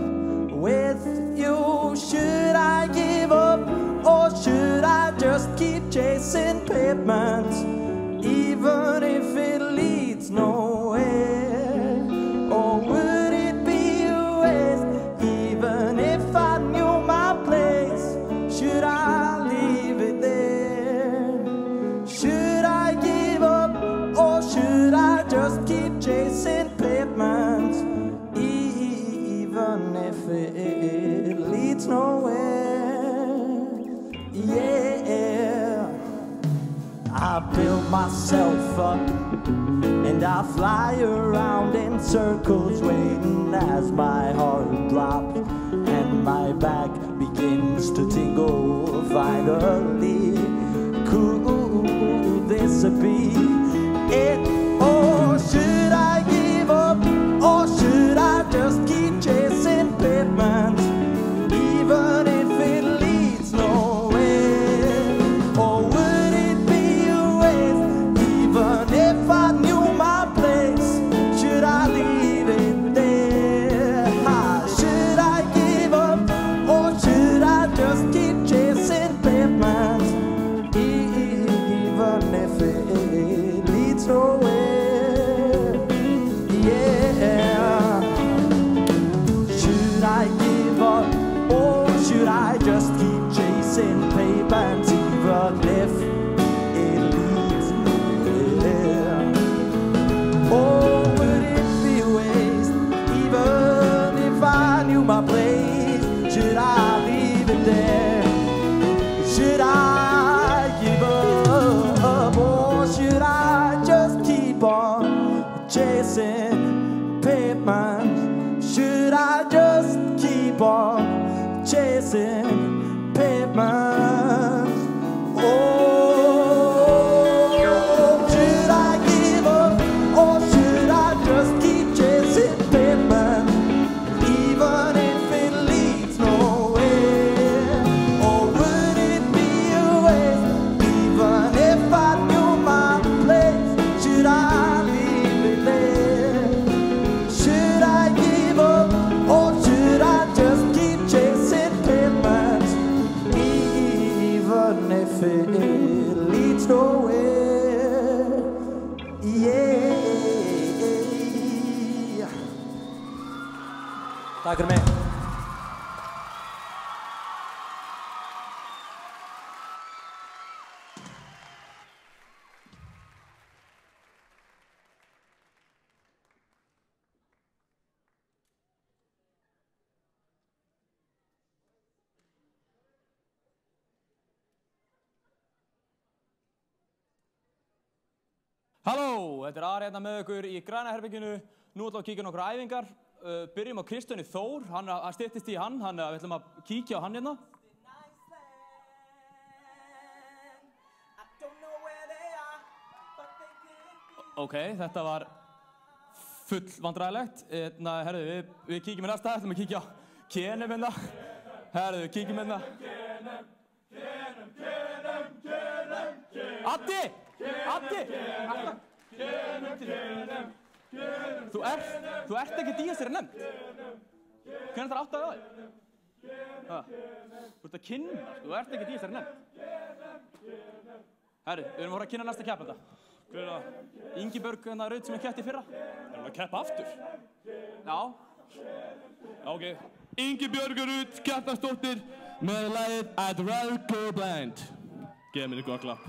with you, should I give up or should I just keep chasing pavements, even if it leads nowhere? Or would it be a waste, even if I knew my place? Should I leave it there? Should I give up or should I just keep chasing pavements, even if it leads nowhere? Yeah, I build myself up and I fly around in circles, waiting as my heart drops and my back begins to tingle. Finally, could this be it? Or should I give up or should I just keep chasing pavements, even if it leads nowhere? Or would it be a waste, even if I knew my place? Should I leave it there? Should I give up or should I just keep chasing pavements, even if it leads nowhere? pavement? Should I just keep on chasing pavement? Oh, should I give up or should I just keep chasing pavement? Even if it leads nowhere, or would it be a waste? Even if I knew my place, should I leave it there? Should I give up or should I just keep chasing pavement? Even if it leads nowhere, yeah. Takk fyrir mig. Halló, þetta er Ari hérna með ykkur í græna herberginu. Nú ætlum við að kíkja á nokkra æfingar. Byrjum á Kristjáni Þór, hann styttist í hann, þannig að við ætlum að kíkja á hann hérna. Ok, þetta var full vandræðilegt. Herðu, við kíkjum í næsta, ætlum að kíkja á Kenem hérna. Herðu, kíkjum hérna. Addi! Addi! Þú ert ekki í þessari nefnd. Hvernig ætlar átt að það? Þú ert að kynna, þú ert ekki í þessari nefnd. Herri, við erum að fara að kynna næsta keppanda. Hver er það? Ingibjörg Rut sem keppti í fyrra. Erum við að keppa aftur? Já. Ok. Ingibjörg Rut Kjartansdóttir með lagið I'd Rather Go Blind. Geð mér ykkur að klapp.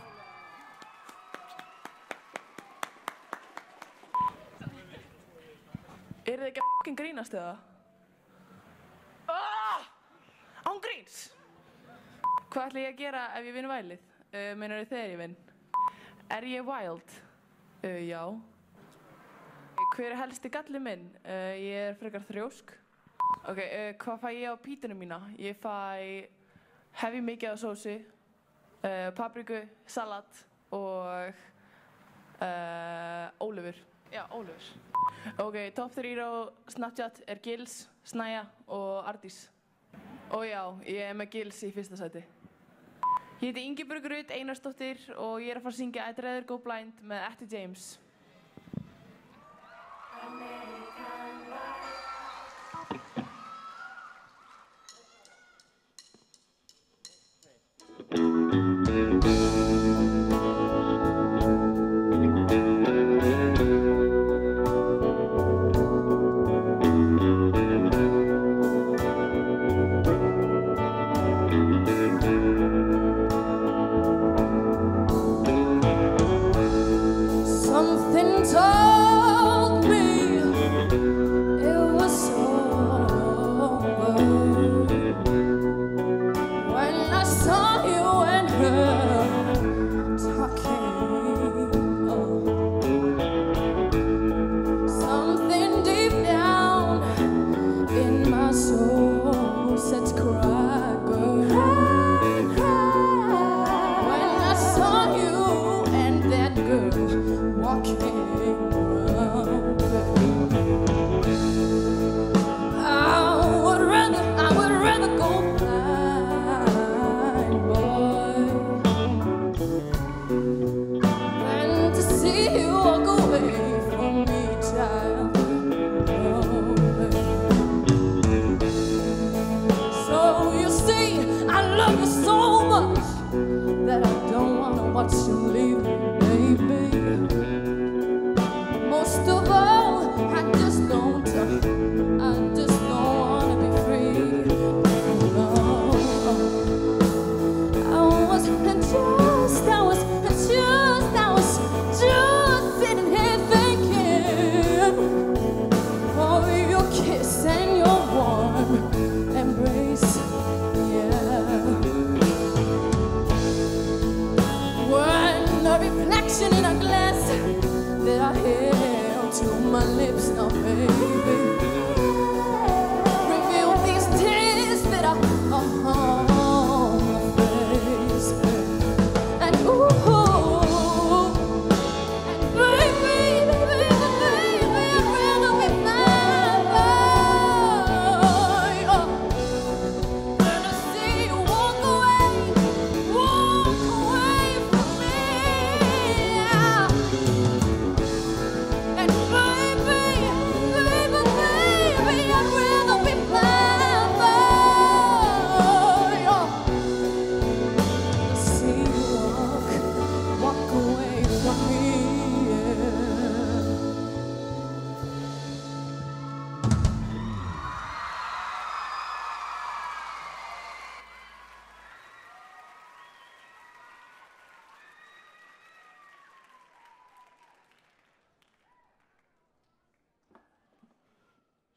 Eru þið ekki að f***ing grínast eða? Án gríns! Hvað ætla ég að gera ef ég vinn vælið? Meinar þegar ég vinn? Er ég wild? Já. Hver er helsti galli minn? Ég er frekar þrjósk. Ok, hvað fæ ég á pítuna mína? Ég fæ hefi mikið af sósi, papriku, salat og ólívur. Já, ólívur. Ok, top 3 á Snapchat er Gils, Snæja og Ardís. Og já, ég er með Gils í fyrsta sæti. Ég heiti Ingibjörg Rut Einarsdóttir og ég er að fara að syngja I'd Rather Go Blind með Etty James. Some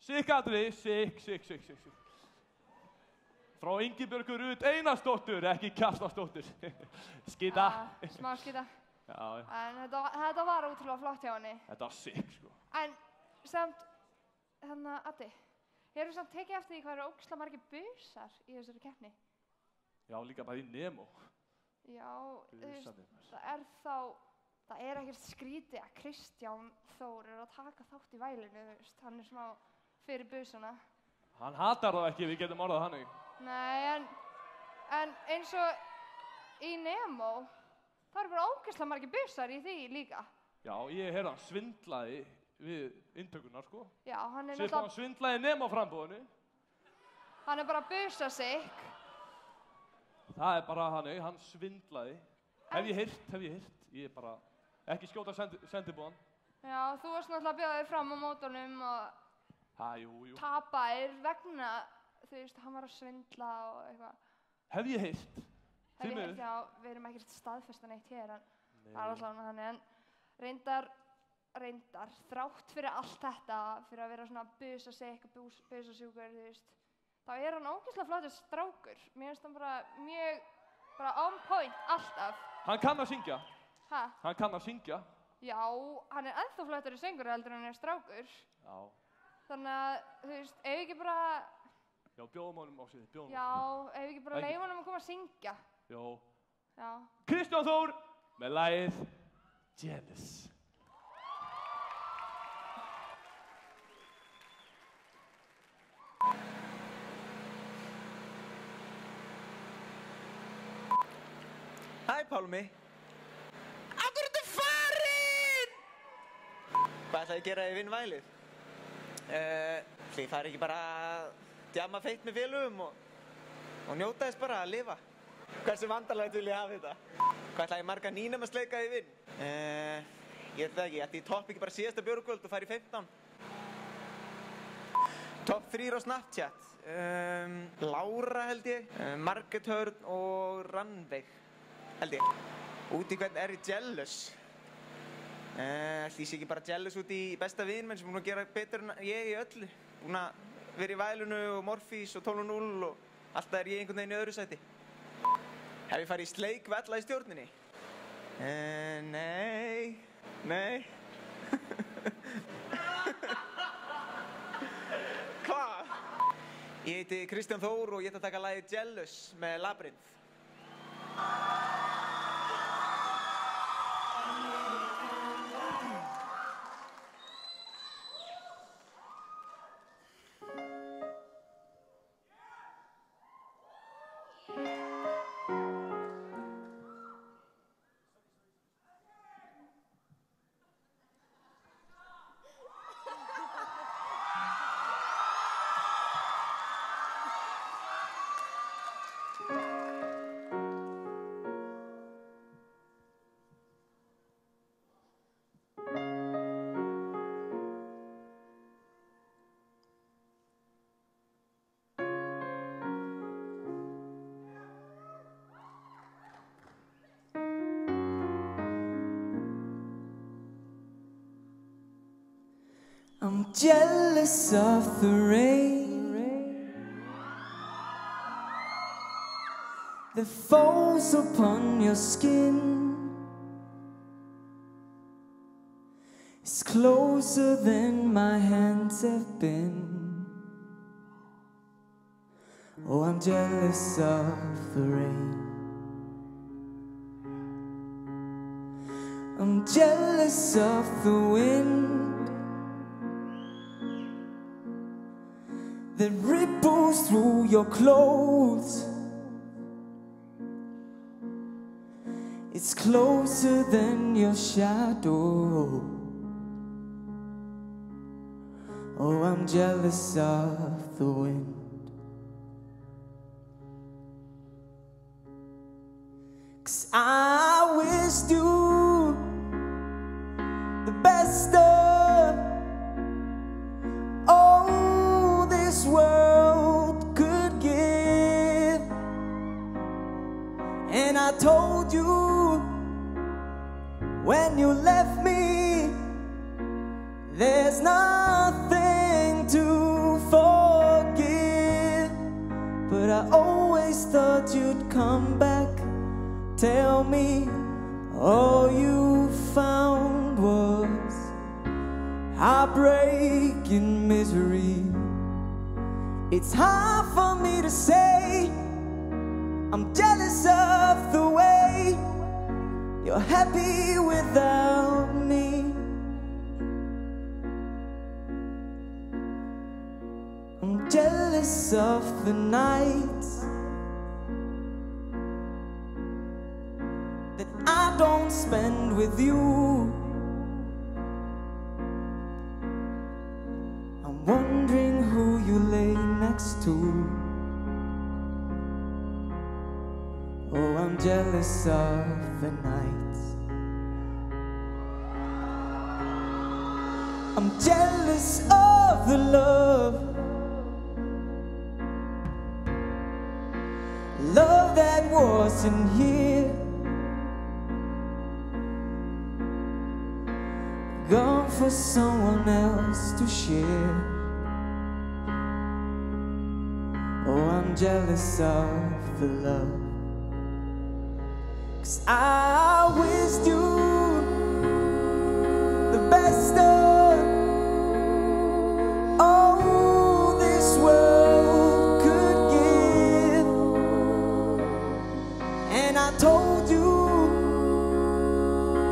Sikk atriði, sikk. Frá Ingibjörgu Rut Einarsdóttur, ekki Kjartansdóttur. Skita. Smá skita. Já. En þetta var ótrúlega flott hjá henni. Þetta var sikk, sko. En samt, Addi, hefur samt tekið eftir því hvað eru ógeðslega margir busar í þessari keppni? Já, líka bara í Nemo. Já, það er ekkert skrítið að Kristján Þór er að taka þátt í vælinu, hann er smá fyrir busana. Hann hatar það ekki, við getum orðað þannig. Nei, en eins og í Nemo, það eru bara ógeðslega margir busar í því líka. Já, ég heyrði hann svindlaði við inntökurnar, sko. Já, hann er Svipað hann svindlaði Nemo frambúðinu. Hann er bara busasikk. Það er bara hann svindlaði. Hef ég heyrt. Ég er bara ekki skjóta sendibúðan. Já, þú varst náttúrulega að bjóða þig fram á mótunum og jú. tapaðir vegna, hann var að svindla og eitthvað. Hef ég heyrt? Hef ég heyrt, já, við erum ekkert staðfesta neitt hér, en það er alltaf þannig, en reyndar, þrátt fyrir allt þetta, fyrir að vera svona busasikk og busasjúkur, þá er hann ógeðslega flottur strákur. Mér finnst hann bara mjög on point, alltaf. Hann kann að syngja. Hæ? Hann kann að syngja. Já, hann er ennþá flottari söngur heldur en hann er strákur. Já. Þannig að, ef ekki bara... Já, bjóðum honum á sig, Já, ef ekki bara leyfum honum að koma að syngja. Jó. Já. Kristján Þór með lagið Jealous. Hæ, Pálmi. Af hverju ertu farinn? Hvað ætlaði að gera í vinnvælið? Ég fari ekki bara að djamma feitt með félögum og njóta þess bara að lifa. Hversu vandarlegt vil ég hafa þetta? Hvað ætlaði ég marga nýnæmasleika í vinn? Ég veit það ekki, ætti ég topp ekki bara síðasta björgvöld og fari í 15? Topp 3 á Snapchat. Lára held ég, Margrét Hörn og Rannveig. Held ég. Út í hvern er ég jealous? Ætli ég sé ekki bara jealous út í besta vin minn sem er búinn að gera betur en ég í öllu. Búinn að vera í vælunu og Morfís og 12.0 og alltaf er ég einhvern veginn í öðru sæti. Hef ég farið í sleik við alla í stjórninni? Nei. Hvað? Ég heiti Kristján Þór og ég ætla að taka lagið Jealous með Labyrinth. I'm jealous of the rain that falls upon your skin. It's closer than my hands have been. Oh, I'm jealous of the rain. I'm jealous of the wind that ripples through your clothes. It's closer than your shadow. Oh, I'm jealous of the wind. 'Cause I wished you the best of all this world could give. And I told you when you left me, there's nothing to Tell me all you found was heartbreak and misery. It's hard for me to say I'm jealous of the way you're happy without me. I'm jealous of the nights that I don't spend with you. I'm wondering who you lay next to. Oh, I'm jealous of the nights. I'm jealous of the love. Love that wasn't here. Gone for someone else to share. Oh, I'm jealous of the love. 'Cause I wished you the best of all this world could give. And I told you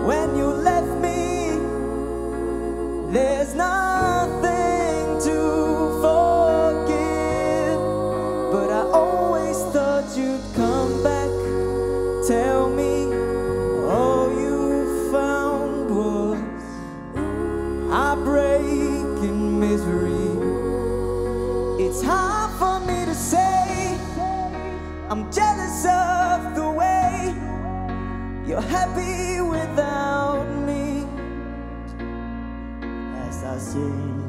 when you left me, there's nothing to forgive. But I always thought you'd come back. Tell me all you found was heartbreak and misery. It's hard for me to say I'm jealous of the way you're happy without me. As I sing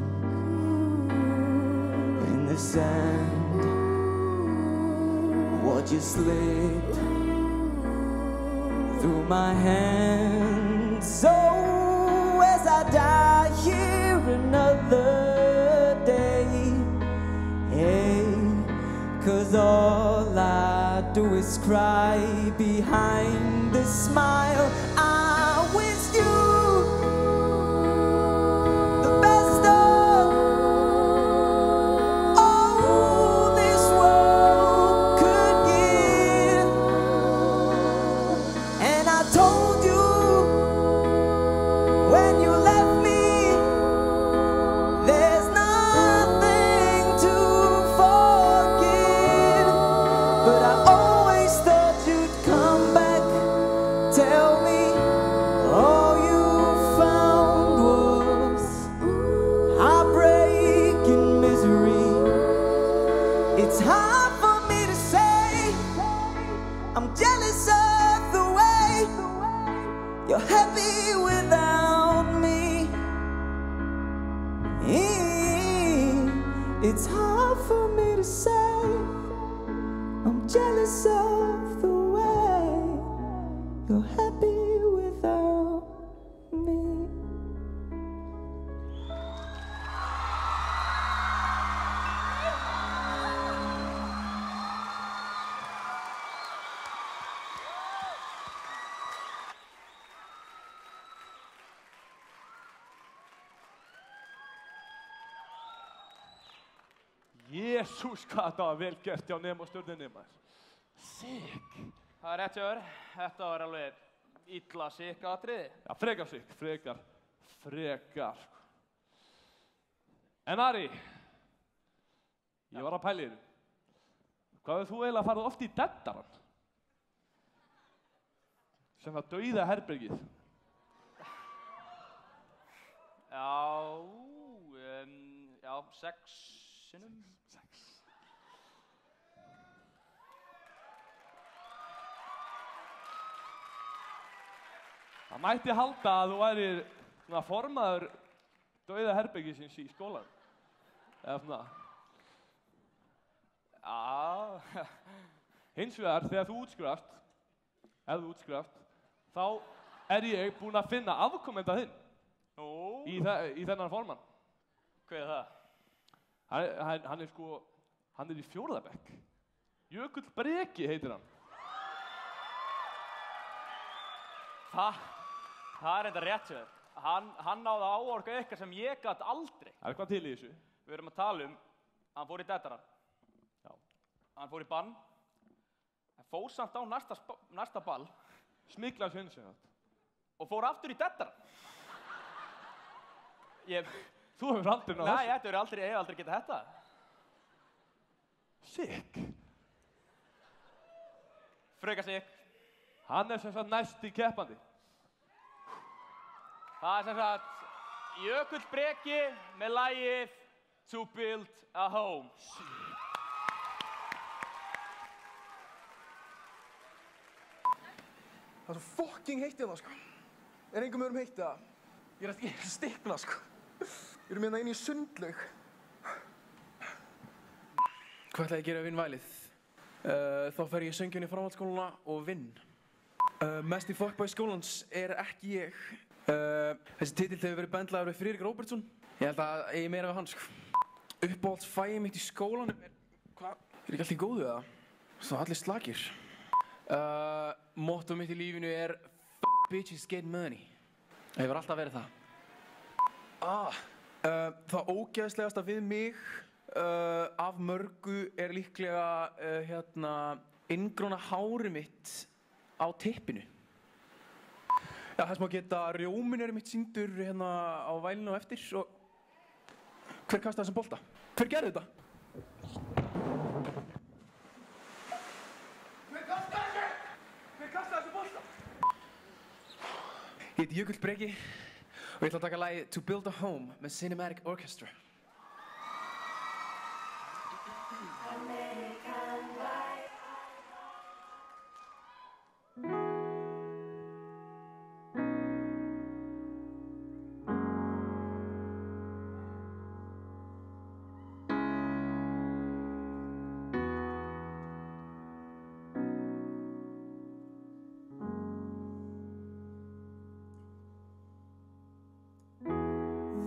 in the sand, watch you slip through my hands. So as I die here another day, hey, 'cause all I do is cry behind the smile. I wish you the best of all this world could give. And I told you when you left me, there's nothing to forgive. But I always thought you'd come back. Tell me all you found was heartbreak and misery. It's hard for me to say I'm jealous of the way you're happy without me. It's hard for me to say I'm jealous of the way you're happy without me. Jésús, hvað þetta var vel gert hjá Nemo stjórninni, maður. Sick. Það er rétt hjá þér. Þetta var alveg illa sikk atriði. Já, frekar sick, frekar. En Ari, ég var að pæla í þér. Hvað hefur þú eiginlega farið oft í deddarann? Sem það dauða herbergið. Já, 6 sinnum. 6. Það mætti halda að þú værir formaður dauða herbergisins í skólan. Eða svona. Já. Hins vegar, þegar þú útskrifast, þá ég búinn að finna afkomenda þinn í þennan formann. Hver er það? Hann er sko, hann er í 4. bekk. Jökull Breki heitir hann. Það enda rétt sér. Hann náði að áorka eitthvað sem ég gat aldrei. Það eitthvað til í þessu. Við erum að tala hann fór í dettaran. Já. Hann fór í bann. Hann fór samt á næsta ball. Smyglaði sig inn sig það. Og fór aftur í dettaran. Þú hefur aldrei náð þessu? Nei, ég hef aldrei getað þetta. Sick. Freka sick. Hann sem sagt næsti keppandi. Það sem sagt Jökull Breki með lagið To Build a Home. Það er svo fucking heitt hérna, sko. Engum öðrum heitt það? Ég er að stikna, sko. Við erum hérna inn í sundlaug. Hvað ætlaði að gera að vinna vælið? Þá fer ég í söngjunni í framhaldsskóluna og vinn. Mesti fuckboy skólans er ekki ég. Þessi titill hefur verið bendlaður við Friðrik Róbertsson. Ég held að ég meira við hann, sko. Uppáhaldsfagið mitt í skólanum er... Hvað? Er ekki allt í góðu eða? Svo allir slakir. Motto mitt í lífinu er Fuck bitches get money. Það hefur alltaf verið það. Það ógeðslegasta við mig af mörgu er líklega inngróna hári mitt á tippinu. Já, þess má geta rjómin er mitt sýndur hérna á vælinu á eftir og hver kastaði þessum bolta? Hver gerði þetta? Hver kastaði þessum bolta? Ég heiti Jökull Breki og ég ætla að taka lagið To Build a Home með Cinematic Orchestra.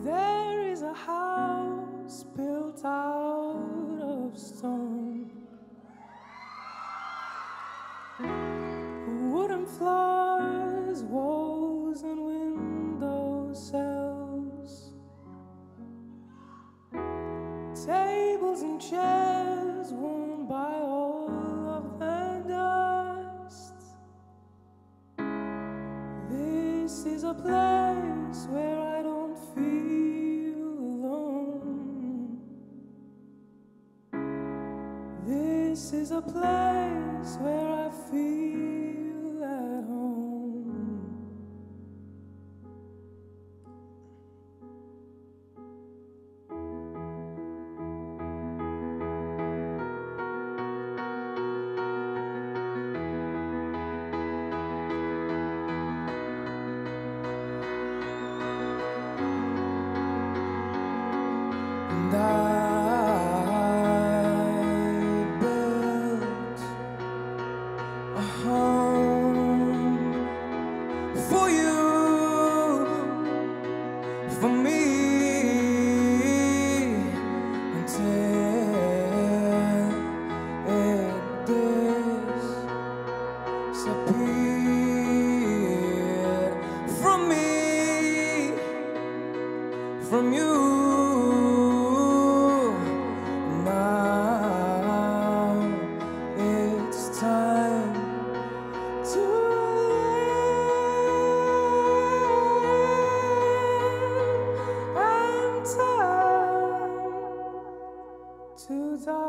There is a house built out of stone, wooden floors, walls and window cells, tables and chairs worn by all of the dust. This is a place where I don't feel alone. This is a place where I feel at home. And I built a home for you, for me, until it disappeared from me, from you. Now it's time to live and time to dust.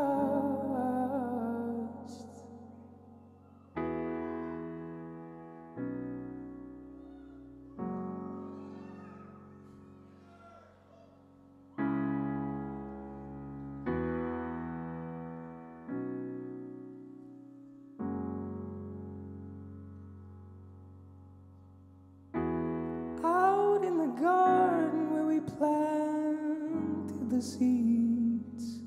Out in the garden where we planted the seeds,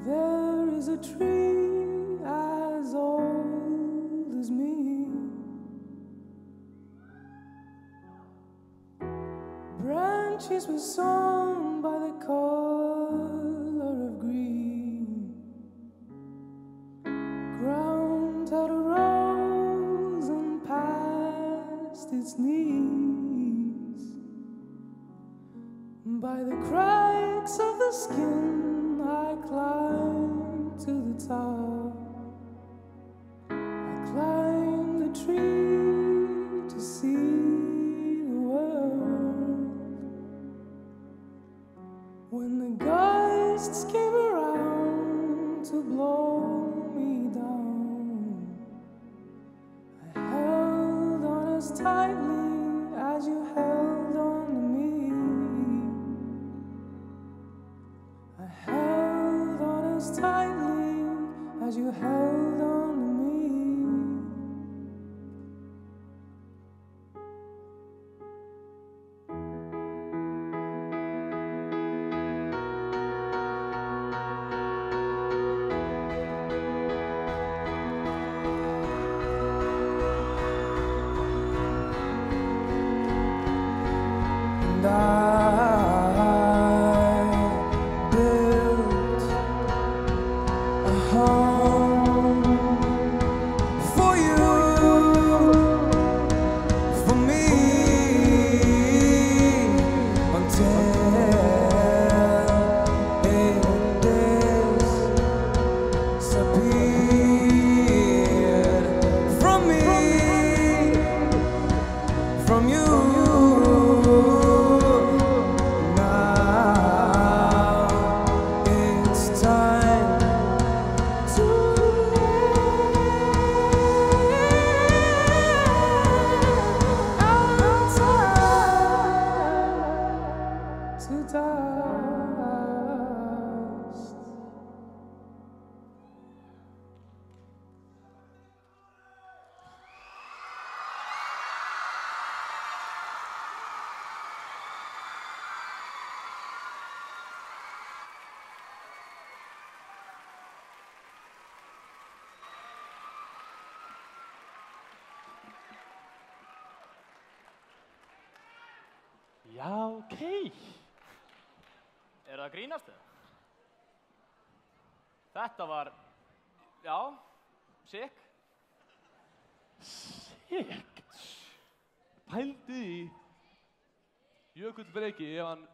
there is a tree as old as me. Branches were sown by the color of green. Ground had a rose and By the cracks of the skin, I climb to the top. I climb the tree to see the world. When the ghosts came around to blow me down, I held on as tightly as you held on to me. I held on as tightly as you held on to me. And I built a home for you, for me, until it disappeared from me, from you. Já, ok. Er það að grínast eða? Þetta var, já, sick. Sick? Pældu í Jökull Breki ef hann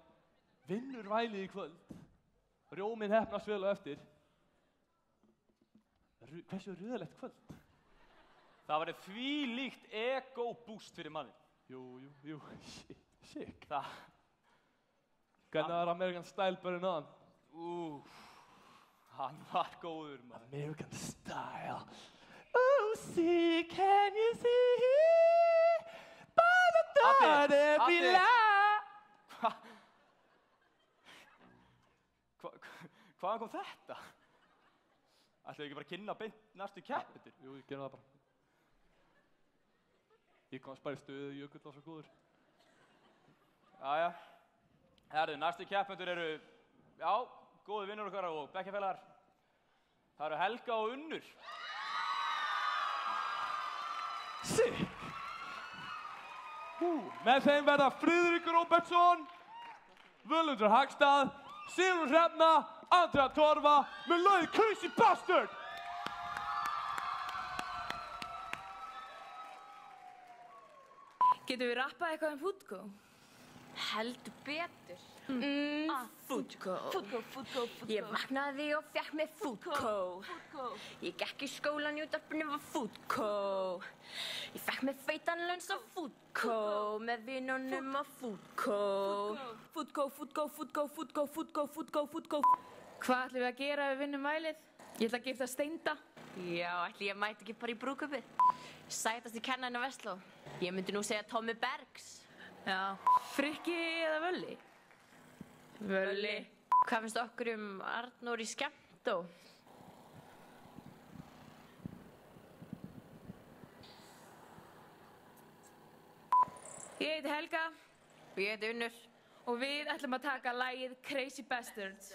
vinnur vælið í kvöld. Rjóminn heppnast vel á eftir. Hversu röðalegt kvöld? Það var þvílíkt ego-boost fyrir manni. Jú. Sick. Það. Hvernig var American Style bara náðan? Hann var góður, maður. American Style. Oh, see, can you see? By the thought every lie. Hvaðan kom þetta? Ætlaðu ekki bara að kynna beint næstu keppendur? Jú, ég gerði það bara. Ég kom að spara í stöðu, Jökull var svo góður. Jæja. Herðu, næstu keppendur eru, já, góði vinnur okkar og bekkjarfélagar. Það eru Helga og Unnur. Sick! Með þeim verða Friðrik Róbertsson, Völundur Hagstad, Sigurður Hrefna, Andrea Torfa með lagið Crazy Bastard! Getum við rappað eitthvað Foodco? Heldur betur. Foodco. Ég vaknaði og fékk mér Foodco. Ég gekk í skólan í útvarpinu var Foodco. Ég fékk mér feitan lunch á Foodco. Með vinunum á Foodco. Foodco. Hvað ætlum við að gera ef við vinnum vælið? Ég ætla að gifta Steinda. Já, ætli ég mæti ekki bara í brúðkaupið. Sætast í kennarinn á Vestló. Ég myndi nú segja Tommy Bergs. Já. Frikki eða Völli? Völli. Hvað finnst okkur Arnór í Skemmtó? Ég heiti Helga. Og ég heiti Unnur. Og við ætlum að taka lagið Crazy Bastards.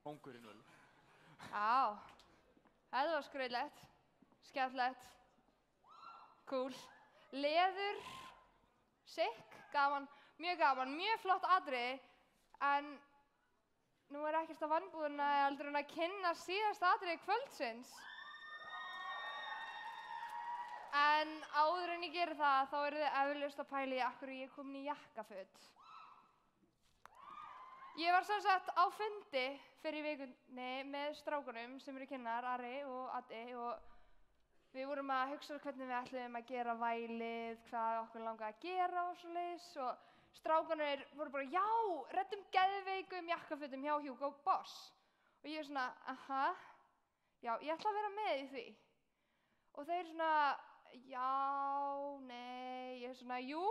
Kóngurinn öl. Já, þetta var skrautlegt, skemmtilegt, cool. Leður, sick, gaman, mjög flott atriði, en nú er ekkert að vanbúðuna heldur en að kynna síðasta atriði kvöldsins. En áður en ég geri það, þá eru þið eflaust að pæla í af hverju ég er komin í jakkaföt. Ég var sem sagt á fundi fyrir vikunni með strákunum sem eru kynnar, Ari og Addi, og við vorum að hugsa hvernig við ætluðum að gera vælið, hvað okkur langaði að gera og svoleiðis, og strákunir voru bara, já, reddum geðveikum jakkafötum hjá Hugo Boss. Og ég er svona, aha, já, ég ætla að vera með í því. Og þeir svona, já, nei, ég er svona, jú,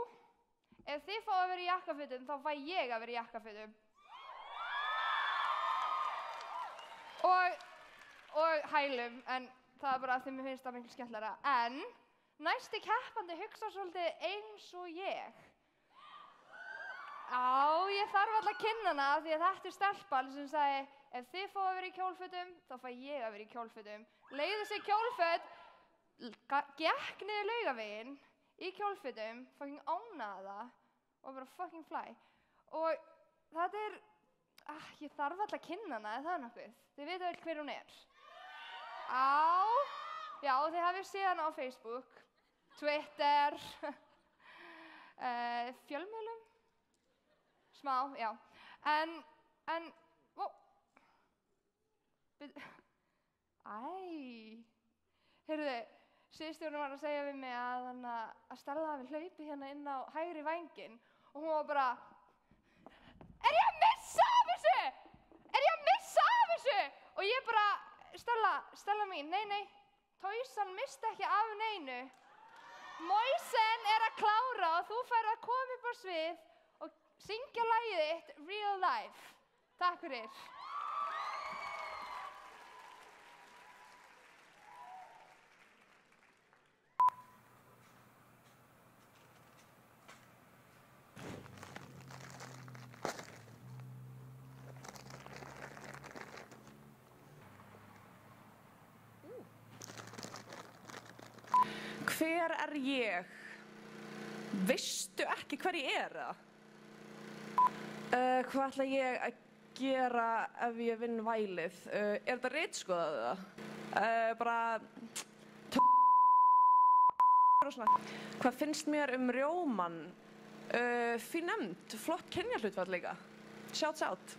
ef þið fá að vera í jakkafötum, þá fæ ég að vera í jakkafötum. Og hælum, en það er bara að því mér finnst það miklu skemmtilegra. En næsti keppandi hugsa svolítið eins og ég. Já, ég þarf alltaf að kynna hana því að þetta er stelpan sem sagði, ef þið fá að vera í kjólfötum, þá fæ ég að vera í kjólfötum. Leigði sig kjólföt, gekk niður Laugaveginn í kjólfötum, fucking ánnaði það og bara fucking fly. Og þetta er, ég þarf alltaf að kynna hana, er það nokkuð? Þið veitu vel hver hún er. Já, þið hafið séð hana á Facebook, Twitter, fjölmiðlum, smá, já. Heyrðu, síðstjórinn var að segja við mig að Stella hafi hlaupið hérna inn á hægri vænginn og hún var bara, er ég að missa af þessu? Er ég að missa af þessu? Og ég bara, Stella mín, nei, Tausan misti ekki af neinu. Moisen er að klára og þú færð að koma upp á svið og syngja lagið þitt Real Life. Takk fyrir. Hver er ég? Veistu ekki hver ég er, eða? Hvað ætla ég að gera ef ég vinn vælið? Er þetta ritskoðað, eða? Bara... og svona. Hvað finnst mér rjómann? Fín nefnd, flott kynjahlutfall líka. Shouts out.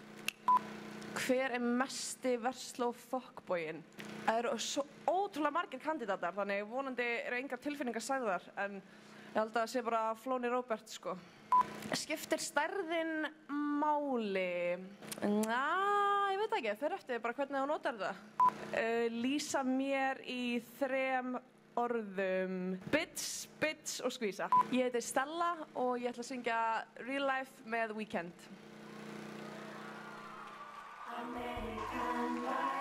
Hver er mesti versló fuckboyinn? Það eru svo ótrúlega margir kandidatar, þannig vonandi eru engar tilfinningar sagðar, en ég held að það sé bara Flóni Róbert, sko. Skiptir stærðin máli? Ég veit ekki, fer eftir bara hvernig þú notar þetta. Lýsa mér í 3 orðum. Bitch og skvísa. Ég heiti Stella og ég ætla að syngja Real Life með Weekend. American Life.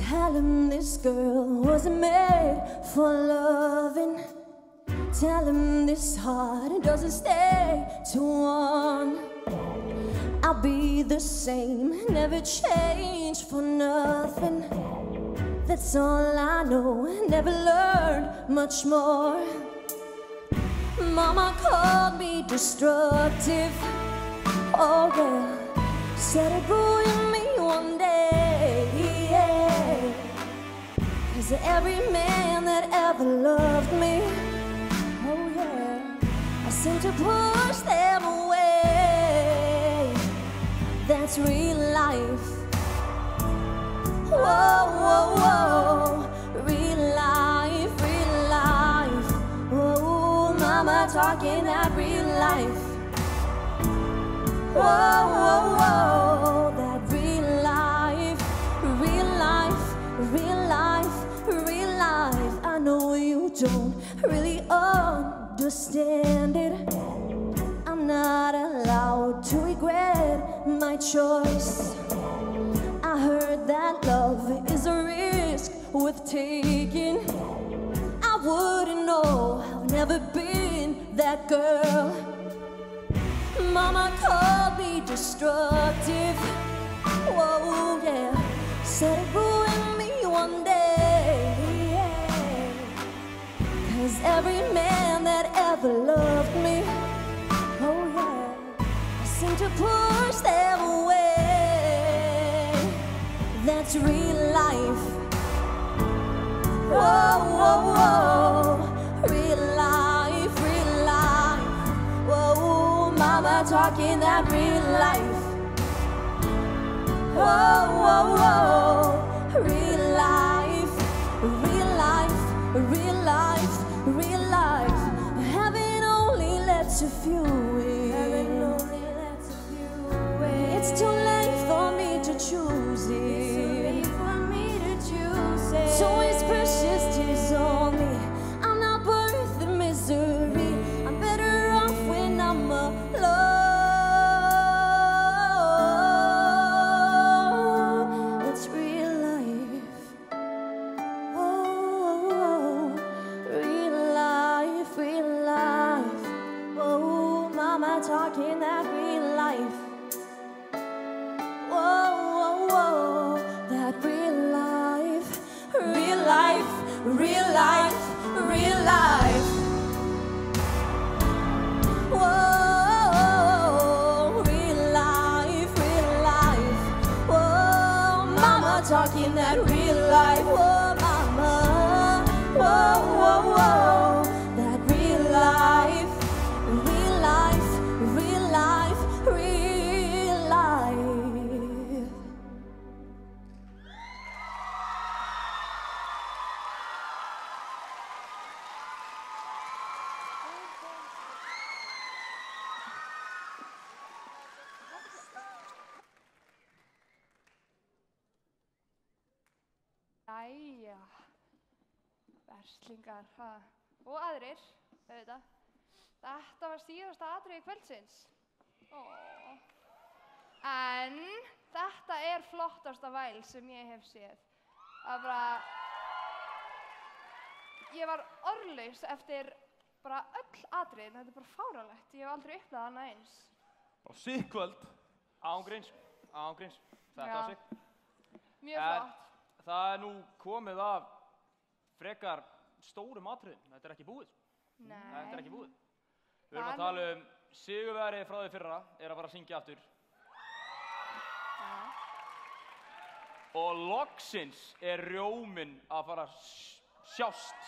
Tell him this girl wasn't made for loving. Tell him this heart doesn't stay to one. I'll be the same, never change for nothing. That's all I know, never learned much more. Mama called me destructive. Oh yeah, said it ruined me one day, yeah. 'Cause every man that ever loved me, oh yeah, I seem to push them away. That's real life. Whoa, whoa, whoa, real life, real life. Oh, mama talking that real life. Whoa, whoa, whoa, that real life, real life, real life, real life. I know you don't really understand it. I'm not allowed to regret my choice. I heard that love is a risk worth taking. I wouldn't know, I've never been that girl. Mama called me destructive. Whoa, yeah. Said it ruined me one day. Yeah. 'Cause every man that ever loved me, oh yeah, seemed to push them away. That's real life. Whoa, whoa, whoa. Real life, real life. Whoa, mama talking that real life. Whoa, whoa, whoa. Real life, real life, real life, real life. Heaven only lets a few in. Heaven only lets a few in. It's too late for me to choose it. It's too late for me to choose it. So it's precious tears on me. I'm not worth the misery. I'm better off when I'm alone. It's real life. Oh, real life, real life. Oh, mama talking that real life. Whoa, whoa, whoa, that real life, real life, real life, real life. Whoa, real life, real life. Whoa, mama talking that real life. Whoa, mama. Whoa, whoa, whoa, that real life, real life, real life, real life. Jæja, verslingar, ha. Og aðrir, auðvitað. Þetta var síðasta atriði kvöldsins. En þetta er flottasta væl sem ég hef séð. Það bara... Ég var orðlaus eftir bara öll atriðin. Þetta er bara fáránlegt. Ég hef aldrei upplifað annað eins. Bara sitt kvöld. Ángríns. Þetta var sitt. Mjög flott. Það er nú komið af frekar stórum atriðum. Þetta er ekki búið. Nei. Þetta er ekki búið. Við erum að tala sigurvegari frá því fyrra er að fara að syngja aftur. Og loksins er rjóminn að fara að sjást.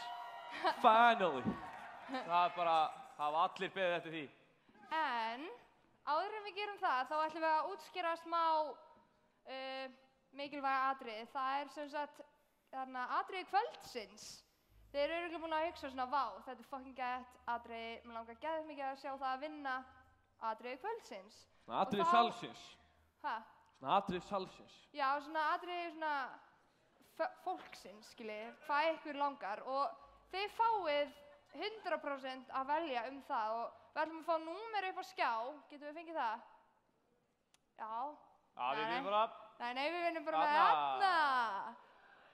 Finally. Það er bara, það hafa allir beðið eftir því. En áður en við gerum það, þá ætlum við að útskýra smá mikilvæga atriði. Það er sem sagt atriði kvöldsins. Þeir eru örugglega búin að hugsa svona, vá, þetta er fucking gett atriði, mér langar geðveikt mikið að sjá það að vinna atriði kvöldsins. Svona atriði salsins. Hæ? Svona atriði salsins. Já, svona atriði svona fólksins, skiljið, hvað ykkur langar og þið fáið 100% að velja það og við ætlum að fá númer upp á skjá, getum við fengið það? Já. Já, við vinnum bara. Nei, við vinnum bara með þarna.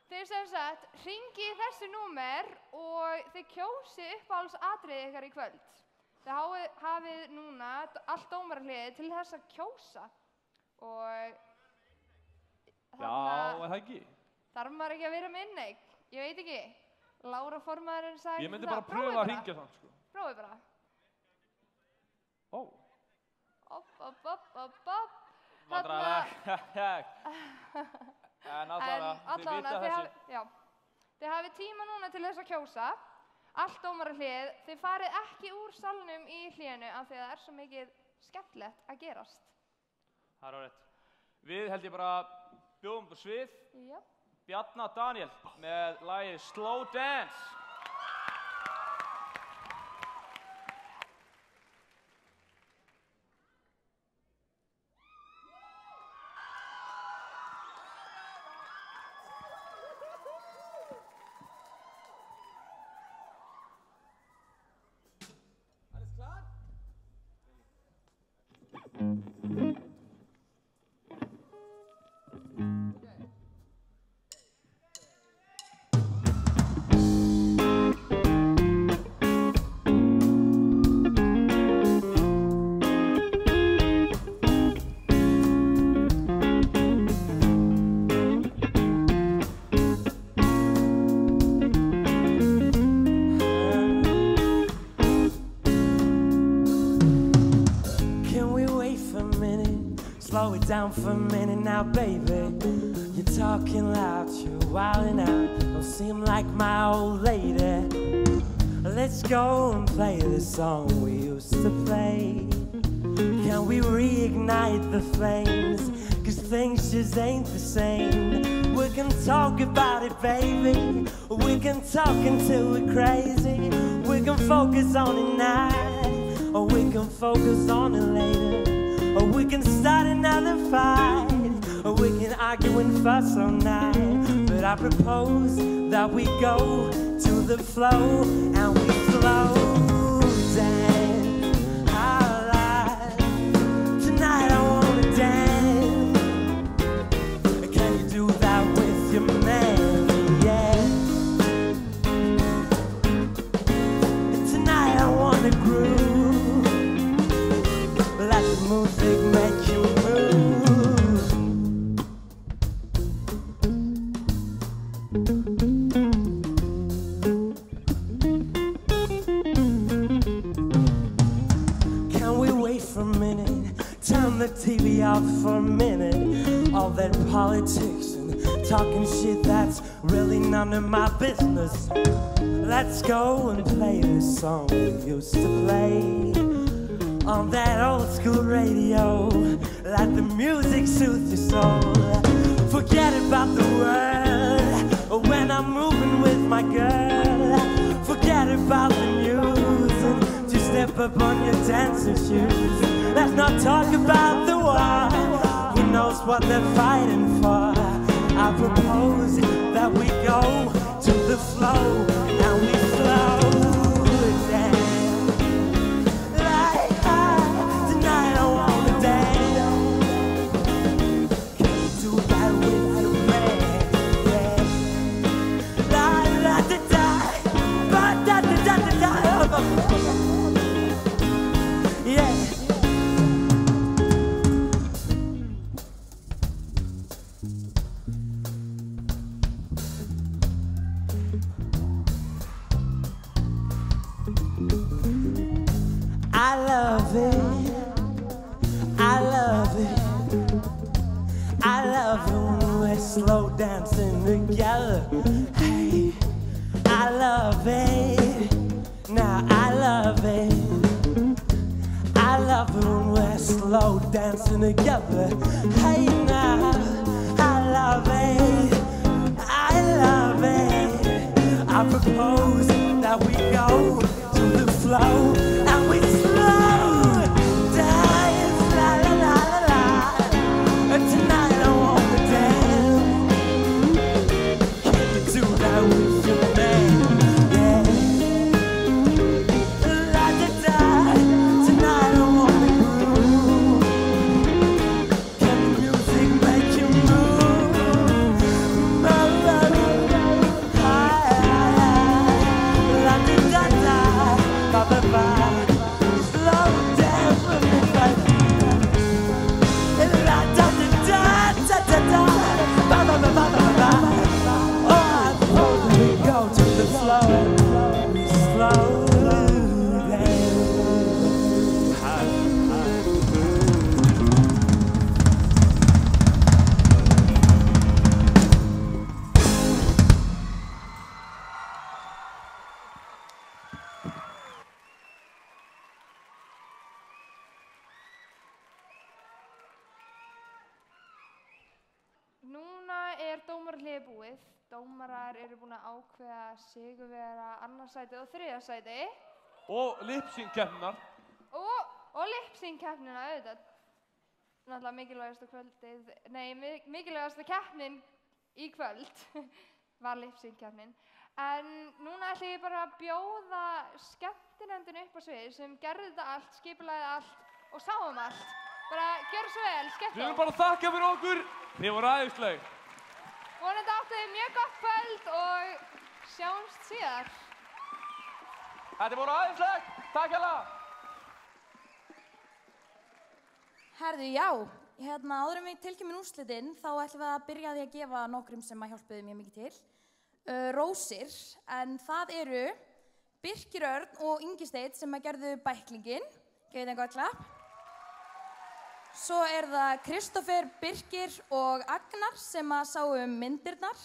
Þið sem sagt, hringið í þessu númer og þið kjósið uppáhalds atriði ykkar í kvöld. Þið hafið núna allt dómarahliðið til þess að kjósa og Já, er það ekki? Þarf maður ekki að vera með inneign? Ég veit ekki. Lára formaðurinn sagði Ég myndi bara pröfa að hringja þann, sko. Prófið bara. Opp. En allavega, þið vita þessu. Þið hafið tíma núna til þess að kjósa. Allt dómarahlið. Þið farið ekki úr salnum í hlénu af því að það er svo mikið skemmtilegt að gerast. Það er rétt. Við held ég bara bjóðum på svið. Bjarna Daniel með lagið Slow Dance. slow it down for a minute now, baby. You're talking loud, you're wilding out. Don't seem like my old lady. Let's go and play the song we used to play. Can we reignite the flames? Cause things just ain't the same. We can talk about it, baby. We can talk until we're crazy. We can focus on it now, or we can focus on it later. Or we can start another fight, or we can argue and fuss all night. But I propose that we go to the flow and we flow dance our lives. Tonight I wanna dance. Can you do that with your man? Yeah. Tonight I wanna groove. Let the music make you move. Can we wait for a minute? Turn the TV off for a minute. All that politics and talking shit, that's really none of my business. Let's go and play this song we used to play on that old school radio. Let the music soothe your soul. Forget about the world when I'm moving with my girl. Forget about the news and just step up on your dancing shoes. Let's not talk about the war. Who knows what they're fighting for? I propose that we go to the flow and we flow dance. Tonight I wanna dance. Can you do that with your man? Yeah. La la da da, ba da da da da da. Yeah. I love it, I love it, I love it when we're slow dancing together. Hey, I love it, now I love it, I love it when we're slow dancing together. Hey now, I love it, I love it. I propose that we go to the flow and we slow dance, la la la la la. Tonight I wanna dance. Can you do that with your man? Yeah. La da da. Tonight I wanna groove. Can the music make you move? La la la la. La da da da. Ba ba ba. Slow dance with me, baby. La da da da da da da. Ba ba ba ba ba ba. Oh, I propose we go to the flow. We slow Núna dómarahléið búið. Dómarar eru búin að ákveða sigurvegara annarsæti og þriðasæti. Og lip-sync-keppninar. Og lip-sync-keppnina auðvitað. Náttúrulega mikilvægasta kvöldið, mikilvægasta keppnin í kvöld var lip-sync-keppnin. En núna ætla ég bara að bjóða skemmtinefndin upp á svið sem gerði þetta allt, skipulagði allt og sáum allt. Bara gjörðu svo vel, skemmt á. Við viljum bara þakka fyrir okkur. Þið voru æðisleg. Vonandi áttu þið mjög gott kvöld og sjáumst síðar. Þetta voru æðisleg. Takk hérlega. Herðu, já. Áður en við tilkynnum úrslitinn, þá ætlum við að byrja á því að gefa nokkrum sem að hjálpuðu mjög mikið til. Rósir, en það eru Birkir Örn og Ingi Steinn sem að gerðu bæklinginn. Gefið þeim gott klapp. Svo það Kristófer, Birkir og Agnar sem að sáu myndirnar.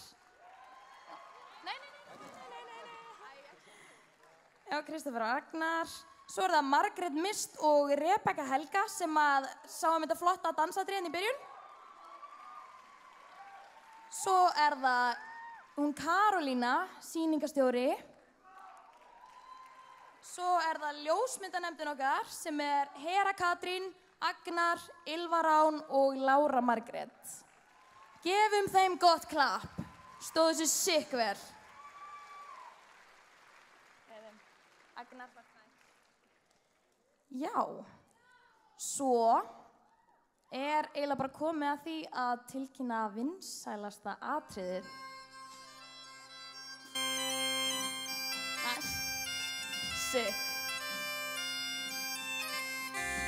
Já, Kristófer og Agnar. Svo það Margrét Mist og Rebekka Helga sem að sáum þetta flotta dansatriðin í byrjun. Svo það hún Karolína, sýningastjóri. Svo það ljósmyndanefndin okkar sem Hera Katrín, Agnar, Ylva Rán og Lára Margrét. Gefum þeim gott klapp. Stóðu sér sick vel. Agnar var hægt. Já, svo eiginlega bara komið að því að tilkynna vinsælasta atriðið. Nice. Sick.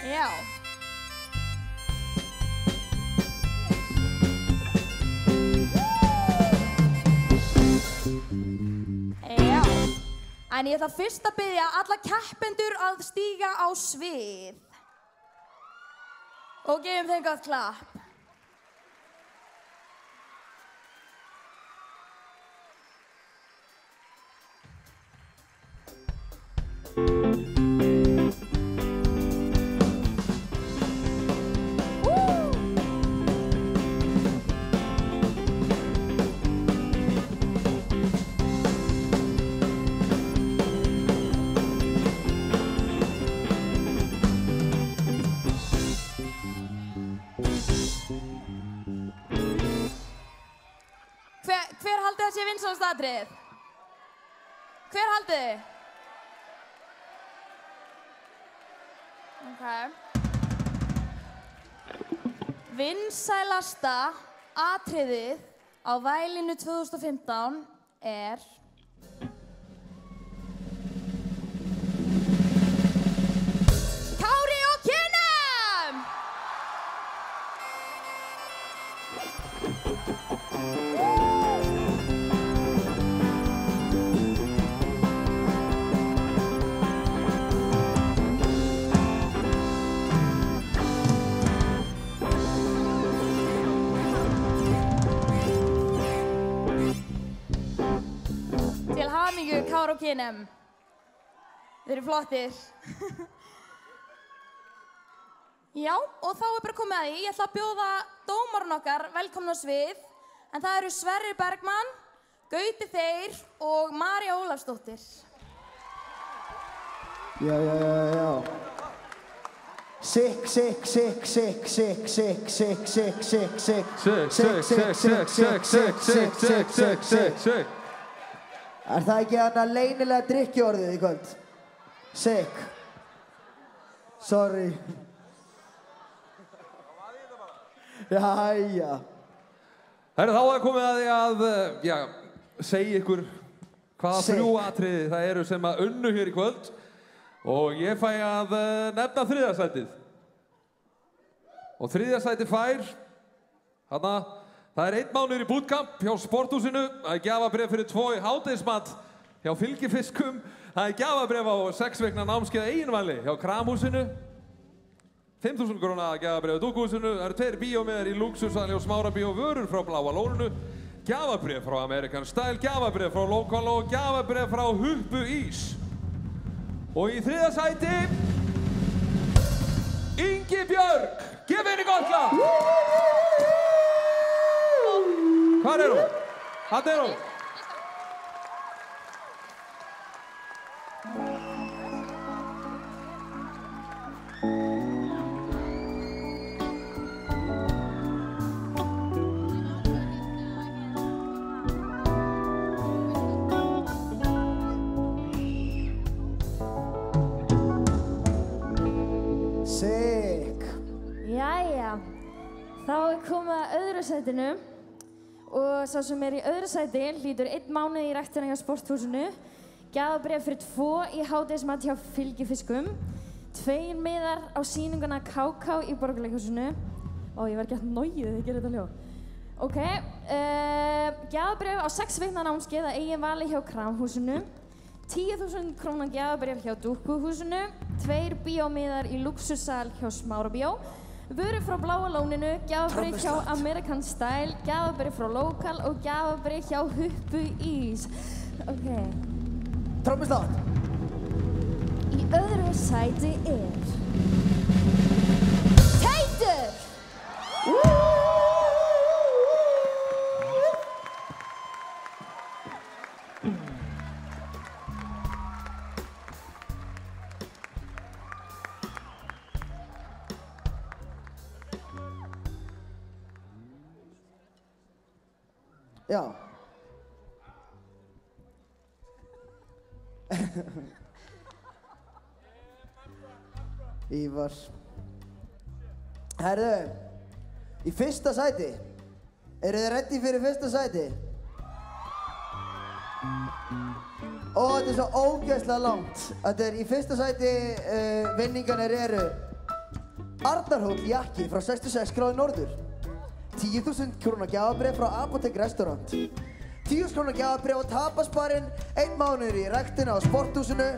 Já. Já. En ég ætla fyrst að biðja alla keppendur að stíga á svið. Og gefum þeim gott klapp. Hver haldið það sé vinsælasta atriðið? Hver haldið þið? Ok. Vinsælasta atriðið á Vælinu 2015 Kári og Kinem! Til hamingju, Kári og Kinem. Þeir eru flottir. Já, og þá bara komið að því. Ég ætla að bjóða dómarinn okkar velkomna á svið. En það eru Sverrir Bergmann, Gauti Þeyr og María Ólafsdóttir. Já. Sick. Það ekki annað leynilega drykkjuorðið í kvöld? Sick. Sorry. Jæja. Herra, þá komið að því að, segja ykkur hvaða 3 atriði það eru sem að unnu hér í kvöld. Og ég fæ að nefna 3. sætið. Og 3. sætið fær, það 1 mánuður í bootcamp hjá Sporthúsinu. Það gjafabréf fyrir 2 í hádegismat hjá Fylgifiskum. Það gjafabréf á 6 vikna námskeið eiginvæli hjá Kramhúsinu. 5.000 króna gjafabréf á Dúkuhúsinu. Það eru 2 bíómiðar í Luxussali og Smárabíó, vörur frá Bláa lóninu. Gjafabréf frá American Style, gjafabréf frá Local og gjafabréf frá Huppu Ís. Og í 3. sæti, Ingi Björg. Gefið henni gott klapp. Hvar hún? Þarna hún. Jæja, þá komið að öðru sætinu og sá sem í öðru sæti hlýtur 1 mánuð í ræktina hjá Sporthúsinu, gjafabréf fyrir 2 í hádegismat hjá Fylgifiskum, 2 miðar á sýninguna KK í Borgarleikhúsinu. Ég var gett nógið þegar ég gerði þetta hljóð. Ok, gjafabréf á 6 vikna námskeið að eigin vali hjá Kramhúsinu, 10.000 króna gjafabréf hjá Dúkuhúsinu, 2 bíómiðar í Luxussal hjá Smárabíó, Vörur frá Bláa lóninu, gjafabréf hjá American Style, gjafabréf frá Local og gjafabréf hjá Huppu Ís. Ok. Trommuslátt. Í öðru sæti Teitur! Já. Ívar. Herðu, í fyrsta sæti. Eru þið ready fyrir fyrsta sæti? Ó, þetta er svo ógeðslega langt. Þetta er í fyrsta sæti, vinningarnir eru Arnarhóll jakki frá 66 gráði norður. 10.000 króna gjafabréf frá Apotek Restaurant. 10.000 króna gjafabréf á tapasbarinn, 1 mánuður í ræktina á sporthúsinu.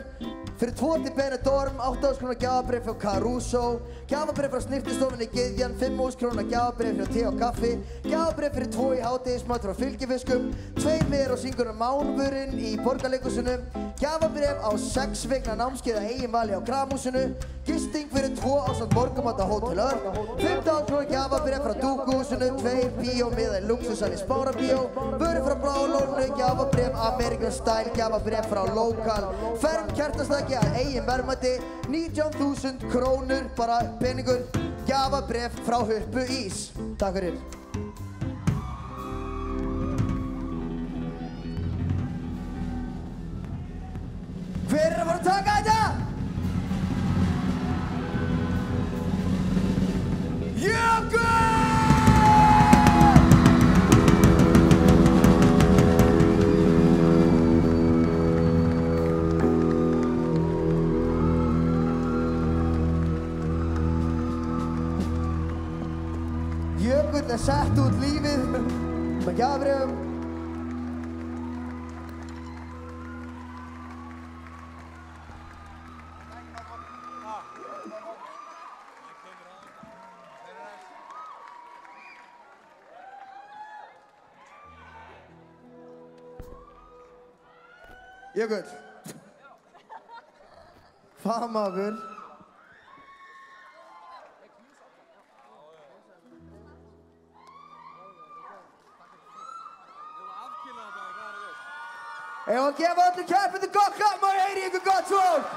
Fyrir 2 til Benidorm, 8.000 króna gjafabréf frá Caruso. Gjafabréf frá snirtistofunni Gyðjan, 5.000 króna gjafabréf frá te og kaffi. Gjafabréf fyrir 2 í hádegismat frá Fylgifiskum. 2 miðar á sýninguna Mánvörinn í Borgarleikhúsinu. Gjafabréf á 6 vikna námskeið að eigin vali á Kramhúsinu. Gisting fyrir 2 ásamt morgumat á Hótel Örn. 15.000 króna gjafabréf frá Dúkuhúsinu. 2 bíómiða í Luxussal í Smárabíó. Vörur frá Bláa lóninu, gjafabréf American Style, gjafabréf frá Local. Ferm kertastæki að eigin verðmæti, 19.000 krónur, bara peningur. Gjafabréf frá Huppu Ís. Takk fyrir. Hver er að fara að taka þetta? Jökull! Jökull er sett út lífið með gjafabréfum. Jökull. Famaður. Ég var að gefa öllum keppendum gott klapp, maður heyri ykkur gott fólk.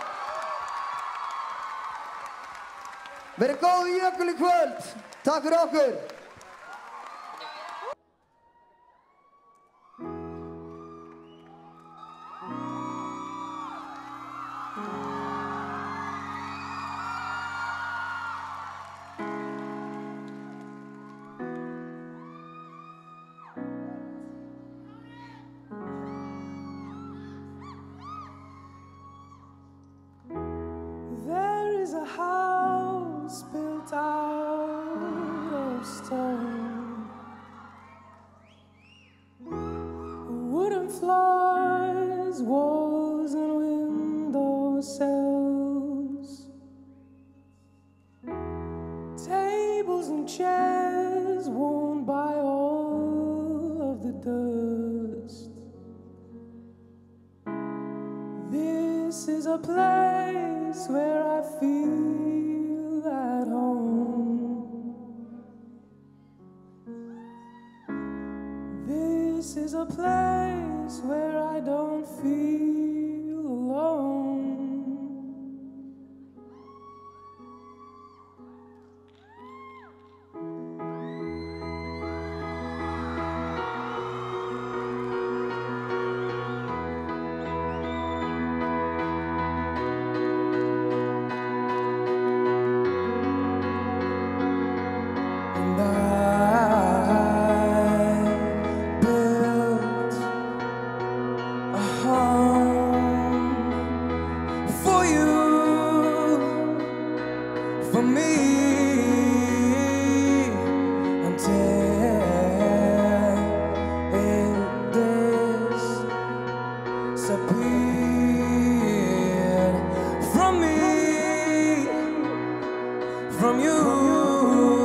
Verið góð í Jökull í kvöld. Takk fyrir okkur. There is a house built out of stone, wooden floors, walls and window sills, tables and chairs worn by all of the dust. This is a place where I feel at home. This is a place where I don't feel alone. For me, until it disappeared from me, from you.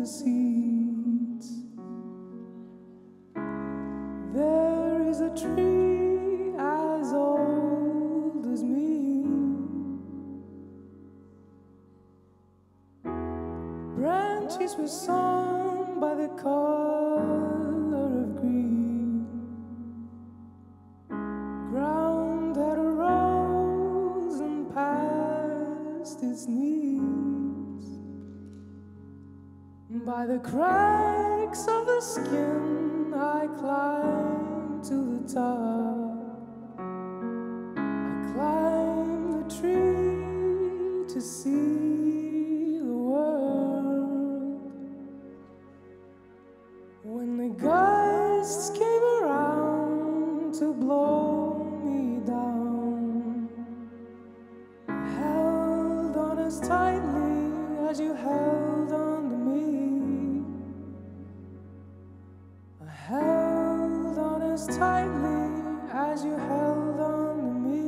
seeds. There is a tree as old as me. Branches were sung by the color of green. Ground had arisen past its knees. By the cracks of the skin I climbed to the top. I climbed the tree to see the world. When the gusts came around to blow me down, I held on as tightly as you held on to me. I held on as tightly as you held on to me.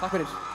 Takk fyrir.